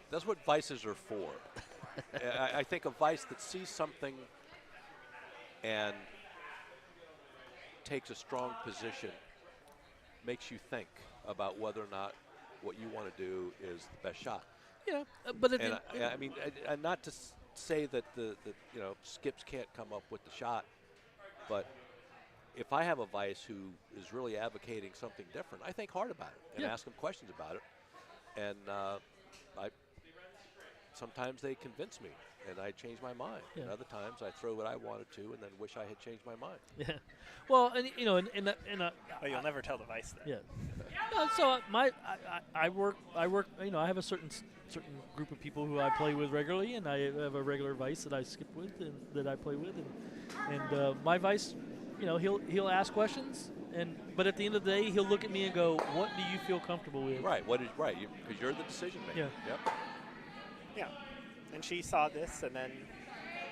that's what vices are for. I think a vice that sees something and takes a strong position makes you think about whether or not what you want to do is the best shot.
yeah, but at
And
the,
I mean, and not to say that the skips can't come up with the shot, but if I have a vice who is really advocating something different, I think hard about it and
Yeah.
ask them questions about it. And sometimes they convince me, and I change my mind.
Yeah.
And other times I throw what I wanted to, and then wish I had changed my mind.
yeah. Well, and
Oh, you'll never tell the vice then.
yeah. No, so I work. I have a certain group of people who I play with regularly, and I have a regular vice that I skip with and that I play with, and my vice, he'll ask questions, but at the end of the day, he'll look at me and go, "What do you feel comfortable with?"
Right. What is right? Because you're the decision maker.
Yeah.
Yep.
Yeah. And she saw this, and then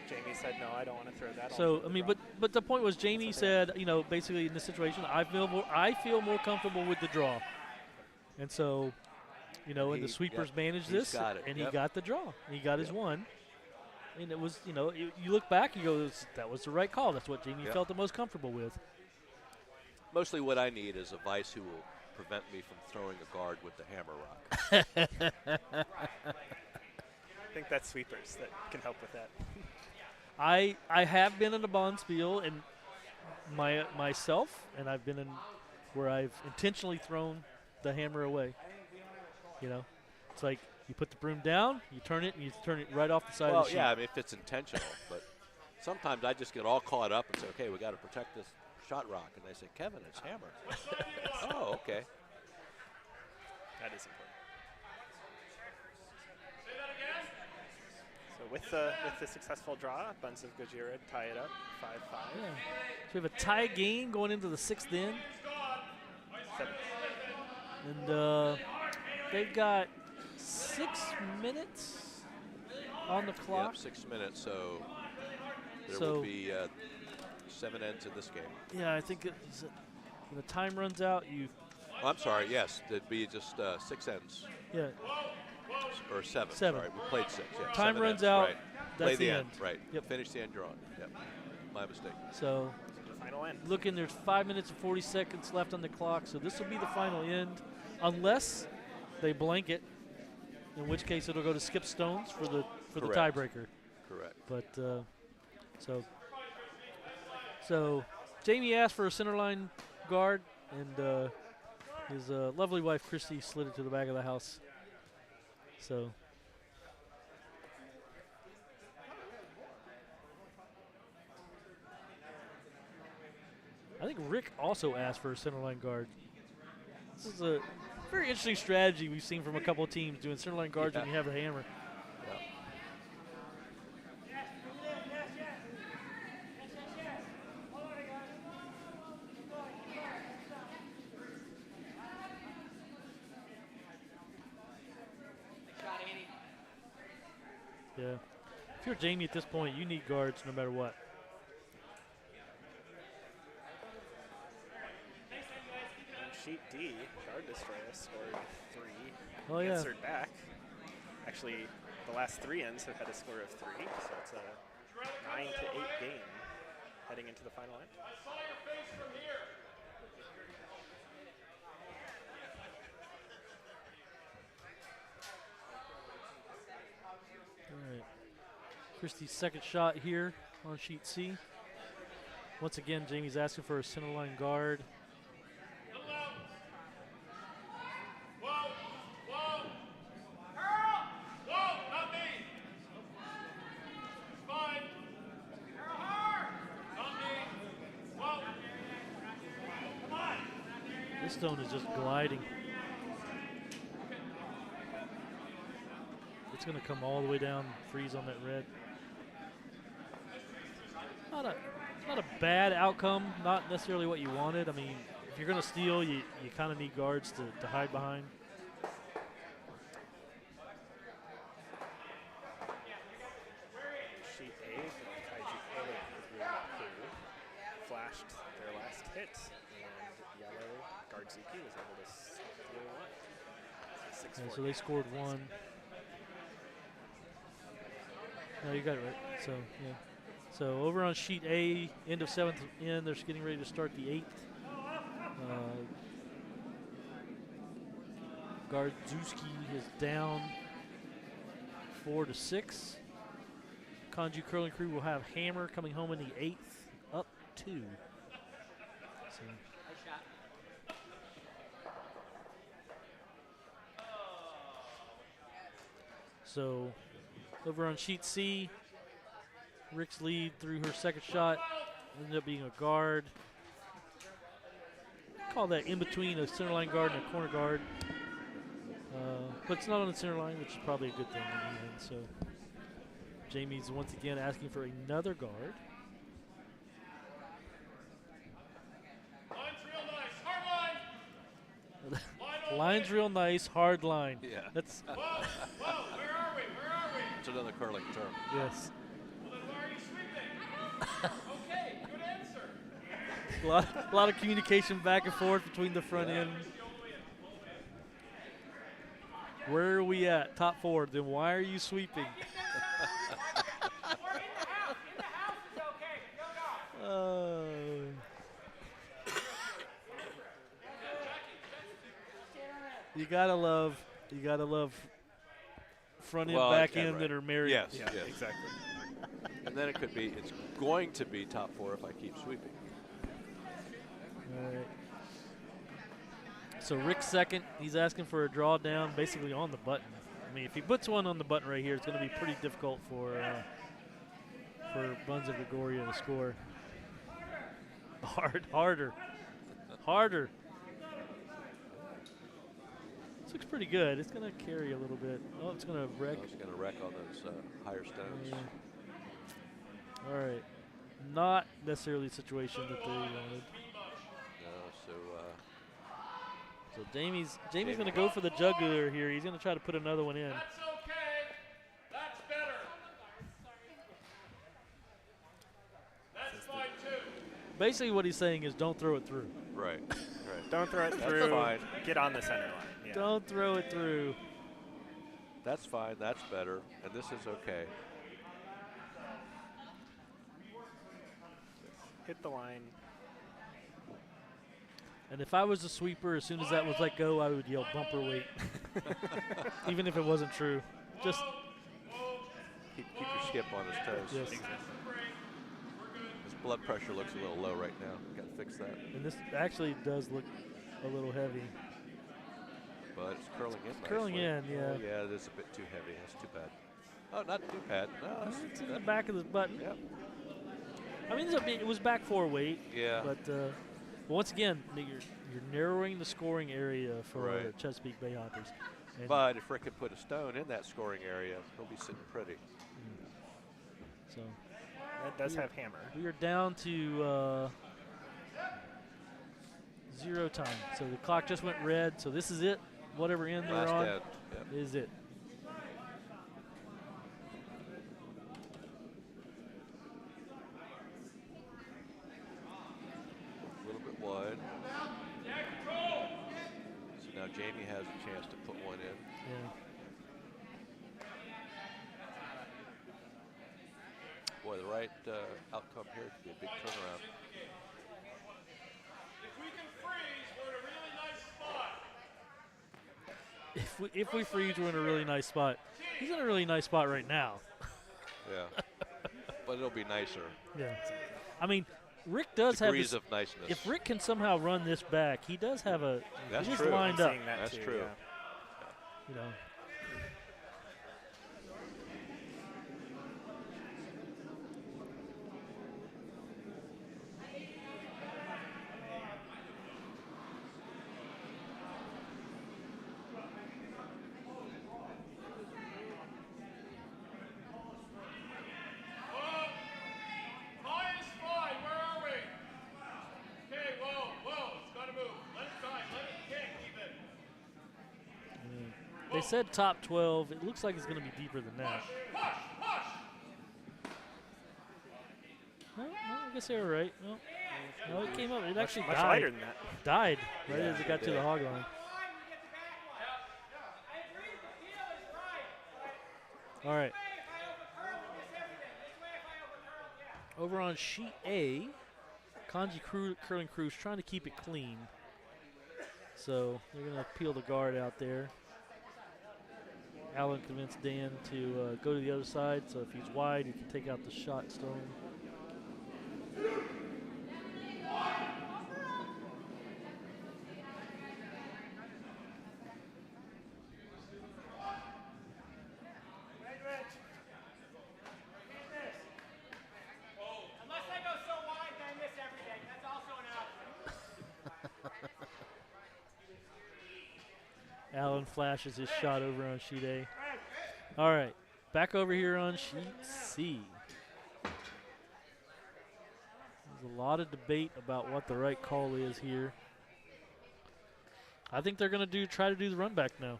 Jamie said, "No, I don't want to throw that." I'll
So
throw
I
the
mean,
draw."
but the point was, Jamie said, basically in this situation, I feel more comfortable with the draw, and so, and the sweepers managed
he's
this,
got it,
and
yep.
he got the draw. He got his
Yep.
one, and it was, you look back, you go, that was the right call. That's what Jamie
Yep.
felt the most comfortable with.
Mostly what I need is a vice who will prevent me from throwing a guard with the hammer rock.
I think that's sweepers that can help with that.
I have been in a bonspiel and myself, and I've been in where I've intentionally thrown the hammer away. It's like you put the broom down, you turn it, and you turn it right off the side of
Well,
the sheet.
yeah, I mean, if it's intentional, but sometimes I just get all caught up and say, okay, we got to protect this shot rock, and they say, Kevin, it's hammer. Oh, okay.
That is important.
Say that again.
So with the successful draw, Buns of Guardzooky tie it up, 5-5.
Yeah. So we have a tie game going into the 6th inning,
Seventh.
and they've got 6 minutes on the clock.
Yep, 6 minutes, so there
So-
will be 7 ends in this game.
Yeah, I think when the time runs out,
Oh, I'm sorry, yes, there'd be just 6 ends.
yeah.
Or 7.
7.
Sorry, we played 6. Yeah,
Time
7
runs
ends,
out.
Right.
That's
Play
the
the
end.
Right.
Yep.
Finish the end drawn. Yep. My mistake.
So
Final end.
looking, there's 5 minutes and 40 seconds left on the clock. So this will be the final end, unless they blank it, in which case it'll go to skip stones for the
Correct.
tiebreaker.
Correct.
But so Jamie asked for a centerline guard, and his lovely wife Christy slid it to the back of the house. So I think Rick also asked for a centerline guard. This is a very interesting strategy we've seen from a couple of teams doing centerline guards when you have the hammer.
Yep.
Yeah. If you're Jamie at this point, you need guards no matter what.
On sheet D, Guard Destroyah scored 3.
Oh, yeah.
Answered back. Actually, the last 3 ends have had a score of 3, so it's a 9-8 game heading into the final end.
I saw your face from here.
All right. Christie's second shot here on sheet C. Once again, Jamie's asking for a centerline guard.
Whoa! Whoa! Earl! Whoa! Not me! It's fine. Not me. Whoa! Come on!
This stone is just gliding. It's going to come all the way down, freeze on that red. Not a bad outcome, not necessarily what you wanted. I mean, if you're going to steal, you kind of need guards to hide behind.
Sheet A, Kaiju Kayleigh flashed their last hit, and yellow Guardzooky was able to steal one. So 6-4.
Yeah, so they scored 1. No, you got it right. So, yeah. So over on sheet A, end of 7th end, they're getting ready to start the 8th. Guardzooky is down 4-6. Kaiju Curling Crew will have Hammer coming home in the 8th, up 2. So So over on sheet C, Rick's lead through her second shot ended up being a guard. Call that in between a centerline guard and a corner guard. But it's not on the center line, which is probably a good thing in the end. So Jamie's once again asking for another guard.
Line's real nice. Hard line. Line
Line's real nice, hard line.
Yeah.
That's
Whoa! Whoa! Where are we? Where are we?
It's another curling term.
yes.
Well, then why are you sweeping? Okay, good answer.
A lot of communication back and forth between the front end. Where are we at? Top 4. Then why are you sweeping? You gotta love front end,
Well,
back
yeah,
end
right.
that are married.
Yes,
Yeah,
yes.
exactly.
And then it's going to be top 4 if I keep sweeping.
All right. So Rick's second. He's asking for a drawdown, basically on the button. I mean, if he puts one on the button right here, it's going to be pretty difficult for Buns of Gregoria to score. Harder. This looks pretty good. It's going to carry a little bit. Oh, it's going to wreck.
It's going to wreck on those higher stones.
Yeah. All right. Not necessarily the situation that they wanted.
No,
So Jamie's going to go for the jugular here. He's going to try to put another one in.
That's okay. That's better. That's fine too.
Basically what he's saying is don't throw it through.
right.
Don't throw it
That's
through.
fine.
Get on the center line. Yeah.
Don't throw it through.
That's fine. That's better. And this is okay.
Hit the line.
And if I was a sweeper, as soon as that was let go, I would yell bumper weight, even if it wasn't true. Just
Keep your skip on his toes.
yes.
His blood pressure looks a little low right now. Got to fix that.
And this actually does look a little heavy.
But it's curling in nicely.
Curling in, yeah.
Oh, yeah, it is a bit too heavy. That's too bad. Oh, not too bad. No,
It's in the back of the button.
Yep.
I mean, it was back 4 weight.
Yeah.
But once again, you're narrowing the scoring area for
Right.
Chesapeake Bay Hoppers. And
But if Rick can put a stone in that scoring area, he'll be sitting pretty.
so
That does have hammer.
we are down to 0 time. So the clock just went red. So this is it. Whatever end they're
Last
on
end. Yep.
is it.
A little bit wide. So now Jamie has a chance to put one in.
Yeah.
Boy, the right outcome here could be a big turnaround.
If we can freeze, we're in a really nice spot.
If we freeze, we're in a really nice spot. He's in a really nice spot right now.
Yeah. But it'll be nicer.
Yeah. I mean, Rick does have
Degrees
this.
of niceness.
If Rick can somehow run this back, he does have a.
That's
he's
true.
lined
I'm
up.
seeing that
That's
too,
true.
yeah.
You know.
Tie is fine. Where are we? Okay, whoa. It's got to move. Let it tie. Let it kick even.
They said top 12. It looks like it's going to be deeper than that.
Push.
No, I guess they were right. No, it came up. It actually
Much
died.
lighter than that.
Died right
Yeah,
as it got
it
to the
did.
hog line. All right. Over on sheet A, Kanji Curling Crew's trying to keep it clean. So they're going to peel the guard out there. Alan convinced Dan to go to the other side, so if he's wide, he can take out the shot stone.
Unless I go so wide that I miss everything. That's also an option.
Alan flashes his shot over on sheet A. All right, back over here on sheet C. There's a lot of debate about what the right call is here. I think they're going to try to do the run back now.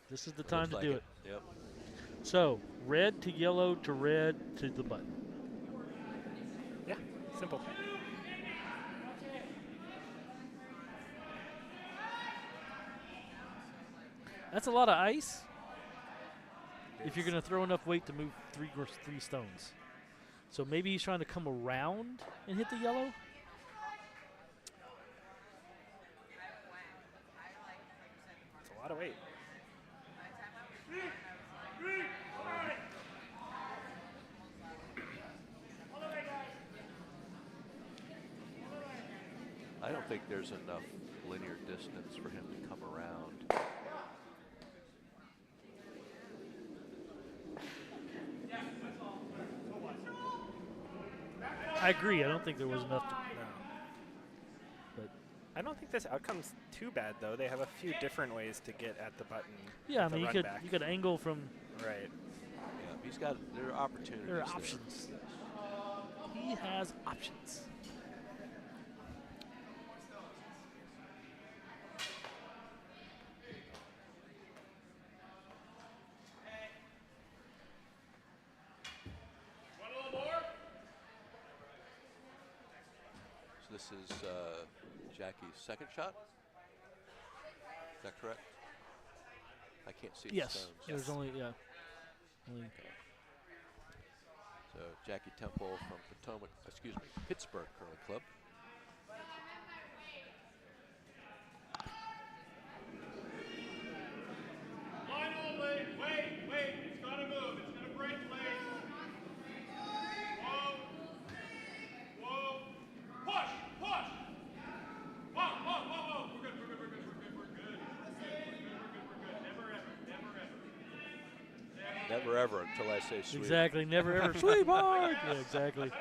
This is the time to
Looks
do
like
it.
Yep.
So, red to yellow to red to the button.
Yeah, simple.
That's a lot of ice if you're going to throw enough weight to move three stones. So maybe he's trying to come around and hit the yellow.
It's a lot of weight.
I don't think there's enough linear distance for him to come around.
I agree. I don't think there was enough to.
No.
But
I don't think this outcome's too bad though. They have a few different ways to get at the button.
yeah, I
with the
mean,
run back.
you could angle from.
Right.
Yeah, there are opportunities.
There are
there.
options. He has options.
Want a little more?
So this is Jackie's second shot. Is that correct? I can't see
Yes.
the stones.
There's only, yeah. Only
So Jackie Temple from Potomac, excuse me, Pittsburgh Curling Club.
Line only. Wait. It's got to move. It's going to break late. Whoa. Push. Whoa. We're good.
Never ever until I say sweet.
exactly. Never ever sweetheart. Yeah, exactly.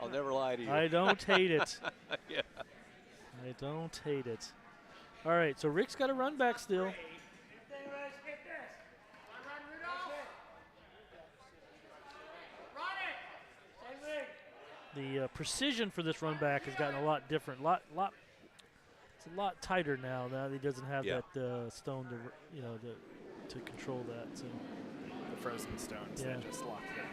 I'll never lie to you.
I don't hate it.
Yeah.
I don't hate it. All right, so Rick's got to run back still. The precision for this run back has gotten a lot different. It's a lot tighter now. Now he doesn't have
Yeah.
that stone to control that. So
The frozen stones
Yeah.
that just lock it.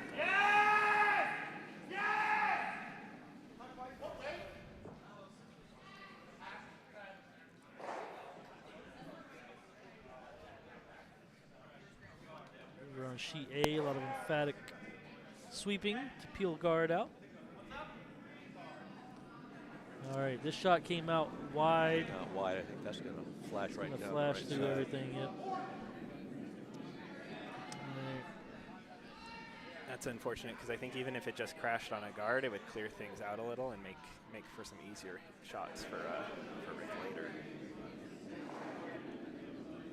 we're on sheet A. A lot of emphatic sweeping to peel guard out. All right, this shot came out wide.
Not wide. I think that's going to flash right
Gonna
down
flash
the right
through
side.
everything. Yep. All right.
That's unfortunate because I think even if it just crashed on a guard, it would clear things out a little and make for some easier shots for Rick later.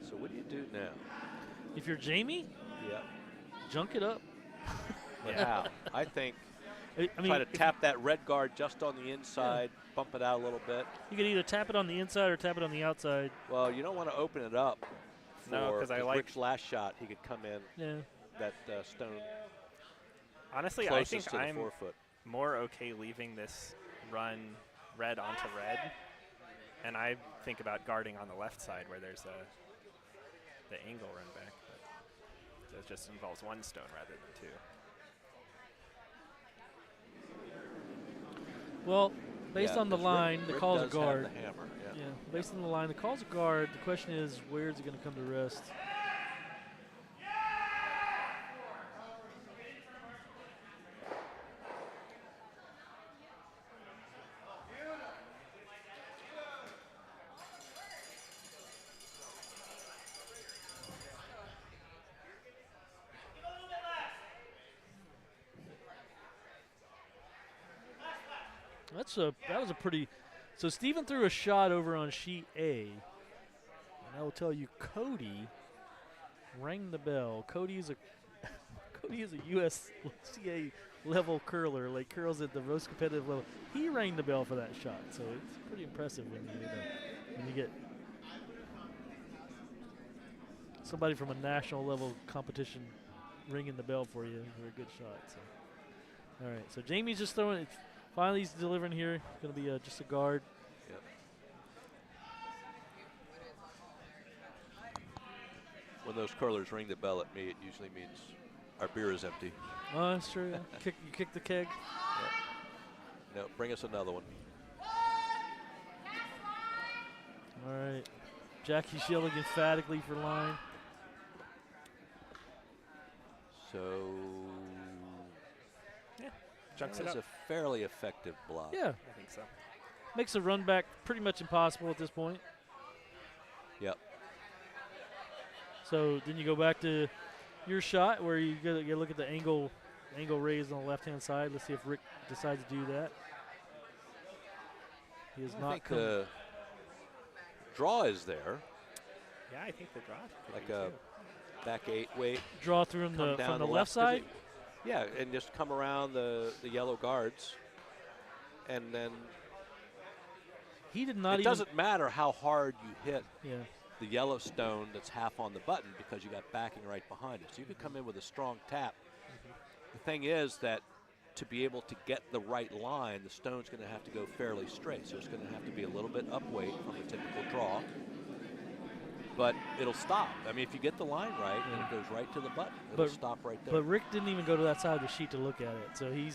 So what do you do now?
If you're Jamie,
Yeah.
junk it up.
But how? I think
I mean,
try to
if
tap that red guard just on the inside, bump it out a little bit.
you could either tap it on the inside or tap it on the outside.
Well, you don't want to open it up.
No,
for
'cause I like-
Rick's last shot. He could come in
Yeah.
that stone
Honestly, I
closest
think
to the
I'm
forefoot.
more okay leaving this run red onto red, and I think about guarding on the left side where there's the angle run back. But so it just involves one stone rather than two.
Well, based
Yeah,
on the
'cause
line, the
Rick
call's a
does have
guard.
the hammer, yeah.
Yeah, based on the line, the call's a guard. The question is, where is it going to come to rest? That was a pretty. So Steven threw a shot over on sheet A, and I will tell you, Cody rang the bell. Cody is a USCA level curler, like curls at the most competitive level. He rang the bell for that shot, so it's pretty impressive when you get somebody from a national level competition ringing the bell for you for a good shot. So, all right, so Jamie's just throwing it. Finally, he's delivering here. It's going to be just a guard.
Yep. When those curlers ring the bell at me, it usually means our beer is empty.
Oh, that's true. Yeah. You kick the keg.
No, bring us another one.
All right. Jackie's yelling emphatically for line.
So
Junks it
that's
up.
a fairly effective block.
Yeah.
I think so.
Makes a run back pretty much impossible at this point.
Yep.
So then you go back to your shot where you get a look at the angle raised on the left-hand side. Let's see if Rick decides to do that. He is
I
not
think
come.
the draw is there,
Yeah, I think the draw.
like a back 8 weight.
Draw through
Come
from
down
the
the
left
'cause
side.
Yeah, and just come around the yellow guards, and then
He did not
it
even.
doesn't matter how hard you hit
Yeah.
the yellow stone that's half on the button because you got backing right behind it. So you could come in with a strong tap. The thing is that to be able to get the right line, the stone's going to have to go fairly straight. So it's going to have to be a little bit up weight from a typical draw. But it'll stop. I mean, if you get the line right and it goes right to the button, it'll
But-
stop right there.
But Rick didn't even go to that side of the sheet to look at it. So he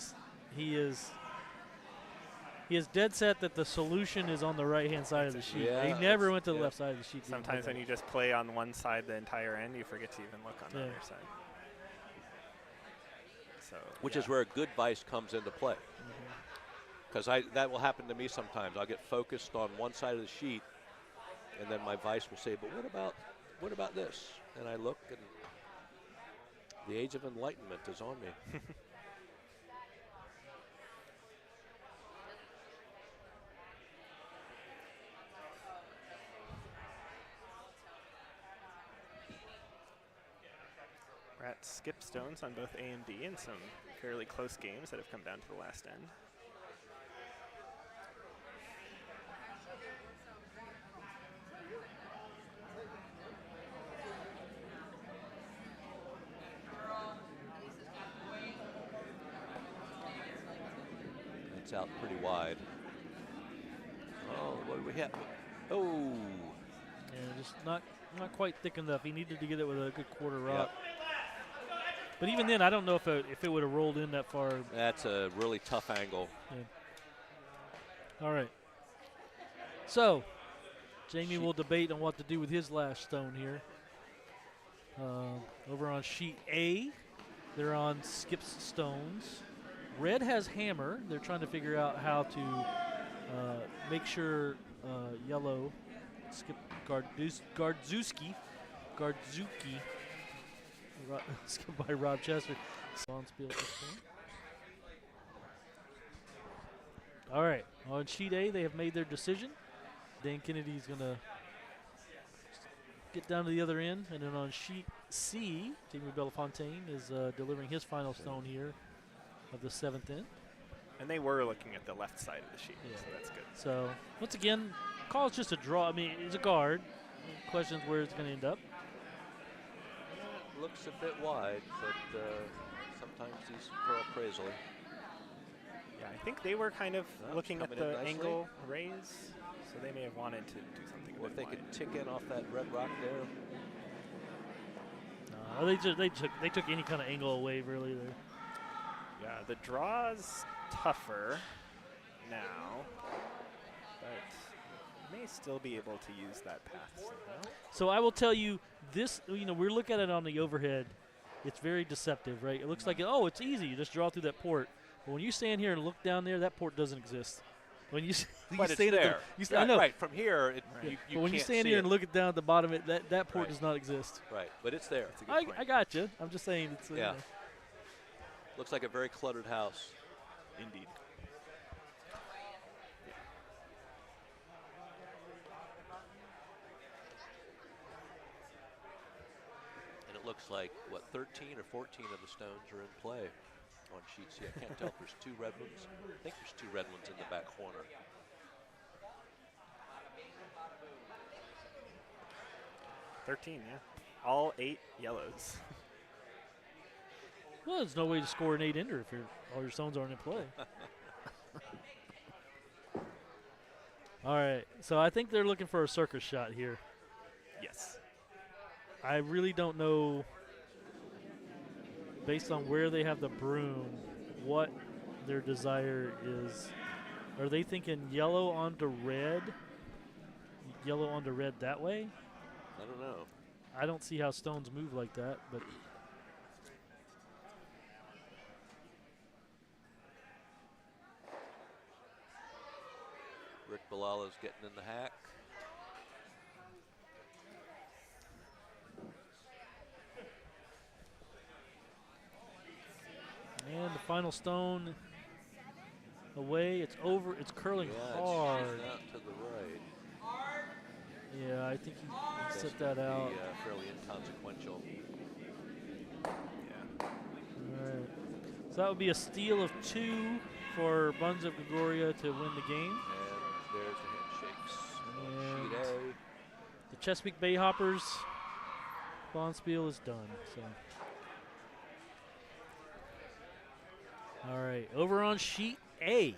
He is dead set that the solution is on the right-hand side of the sheet.
Yeah,
he never
that's-
went to the
yeah.
left side of the sheet.
Sometimes when you just play on one side the entire end, you forget to even look on the
Yeah.
other side. So,
Which
yeah.
is where good vice comes into play. Because that will happen to me sometimes. I'll get focused on one side of the sheet, and then my vice will say, "But what about this?" And I look, and the age of enlightenment is on me.
We're at skip stones on both A and D in some fairly close games that have come down to the last end.
It's out pretty wide. Oh, what do we have? Oh,
Yeah, just not quite thick enough. He needed to get it with a good quarter rock. But even then, I don't know if it would have rolled in that far.
that's a really tough angle.
All right. So, Jamie will debate on what to do with his last stone here. Over on sheet A, they're on skips stones. Red has hammer. They're trying to figure out how to make sure yellow skip Guardzooky, skipped by Rob Chester. All right, on sheet A, they have made their decision. Dan Kennedy's going to get down to the other end. And then on sheet C, Jamie Belafontaine is delivering his final stone here of the 7th end.
And they were looking at the left side of the sheet,
Yeah.
so that's good.
So, once again, call's just a draw. I mean, it's a guard. Questions where it's going to end up.
Looks a bit wide, but sometimes these throw appraisal.
Yeah, I think they were kind of
Well,
looking at
coming in
the
nicely.
angle raise, so they may have wanted to do something.
Or
a
if
bit
they could
wide.
tick in off that red rock there.
They took any kind of angle away really there.
Yeah, the draw's tougher now, but may still be able to use that path somehow.
So I will tell you this. We're looking at it on the overhead. It's very deceptive, right? It looks like it's easy. You just draw through that port. But when you stand here and look down there, that port doesn't exist. When you
But it's
stand at
there.
I know.
Right, from here, you
But when you
can't
stand
see
here
it.
and look it down at the bottom, that port
Right.
does not exist.
Right, but it's there.
That's a good point.
I got you. I'm just saying it's.
Yeah. Looks like a very cluttered house.
Indeed.
And it looks like, 13 or 14 of the stones are in play on sheet C. I can't tell if there's 2 red ones. I think there's 2 red ones in the back corner.
$13, yeah. All 8 yellows.
Well, there's no way to score an 8-ender if all your stones aren't in play. All right, so I think they're looking for a circus shot here.
Yes.
I really don't know, based on where they have the broom, what their desire is. Are they thinking yellow onto red? Yellow onto red that way?
I don't know.
I don't see how stones move like that, but
Rick Bilala's getting in the hack.
and the final stone away. It's over. It's curling
Yeah,
hard.
it's out to the right.
Yeah, I think he
That's
set that
gonna
out.
be, fairly inconsequential.
Yeah.
All right. So that would be a steal of 2 for Buns of Gregoria to win the game.
And there's the handshakes.
And
Sheet A.
the Chesapeake Bay Hoppers Bonspiel is done. So. All right, over on sheet A.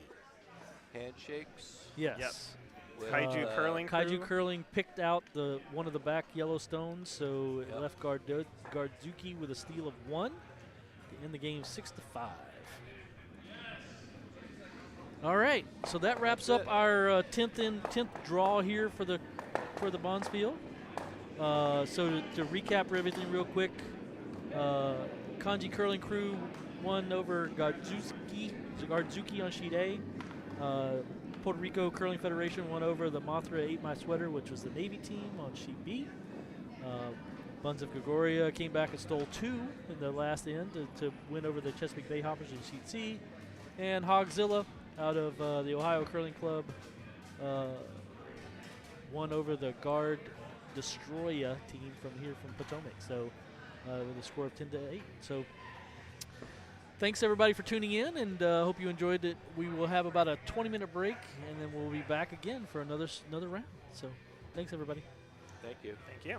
Handshakes.
Yes.
Yep.
with,
Kaiju curling
Kaiju
crew.
Curling picked out one of the back yellow stones, so it
Yep.
left Guardzooky with a steal of 1 to end the game 6-5. All right, so that wraps up our 10th draw here for the Bonspiel. So to recap everything real quick, Kanji Curling Crew won over Guardzooky on sheet A. Puerto Rico Curling Federation won over the Mothra 8 My Sweater, which was the Navy team, on sheet B. Buns of Gregoria came back and stole 2 in the last end to win over the Chesapeake Bay Hoppers in sheet C. And Hogzilla out of the Ohio Curling Club won over the Guard Destroyah team from Potomac. So with a score of 10-8. So thanks everybody for tuning in, and hope you enjoyed it. We will have about a 20-minute break, and then we'll be back again for another round. So thanks everybody.
Thank you.
Thank you.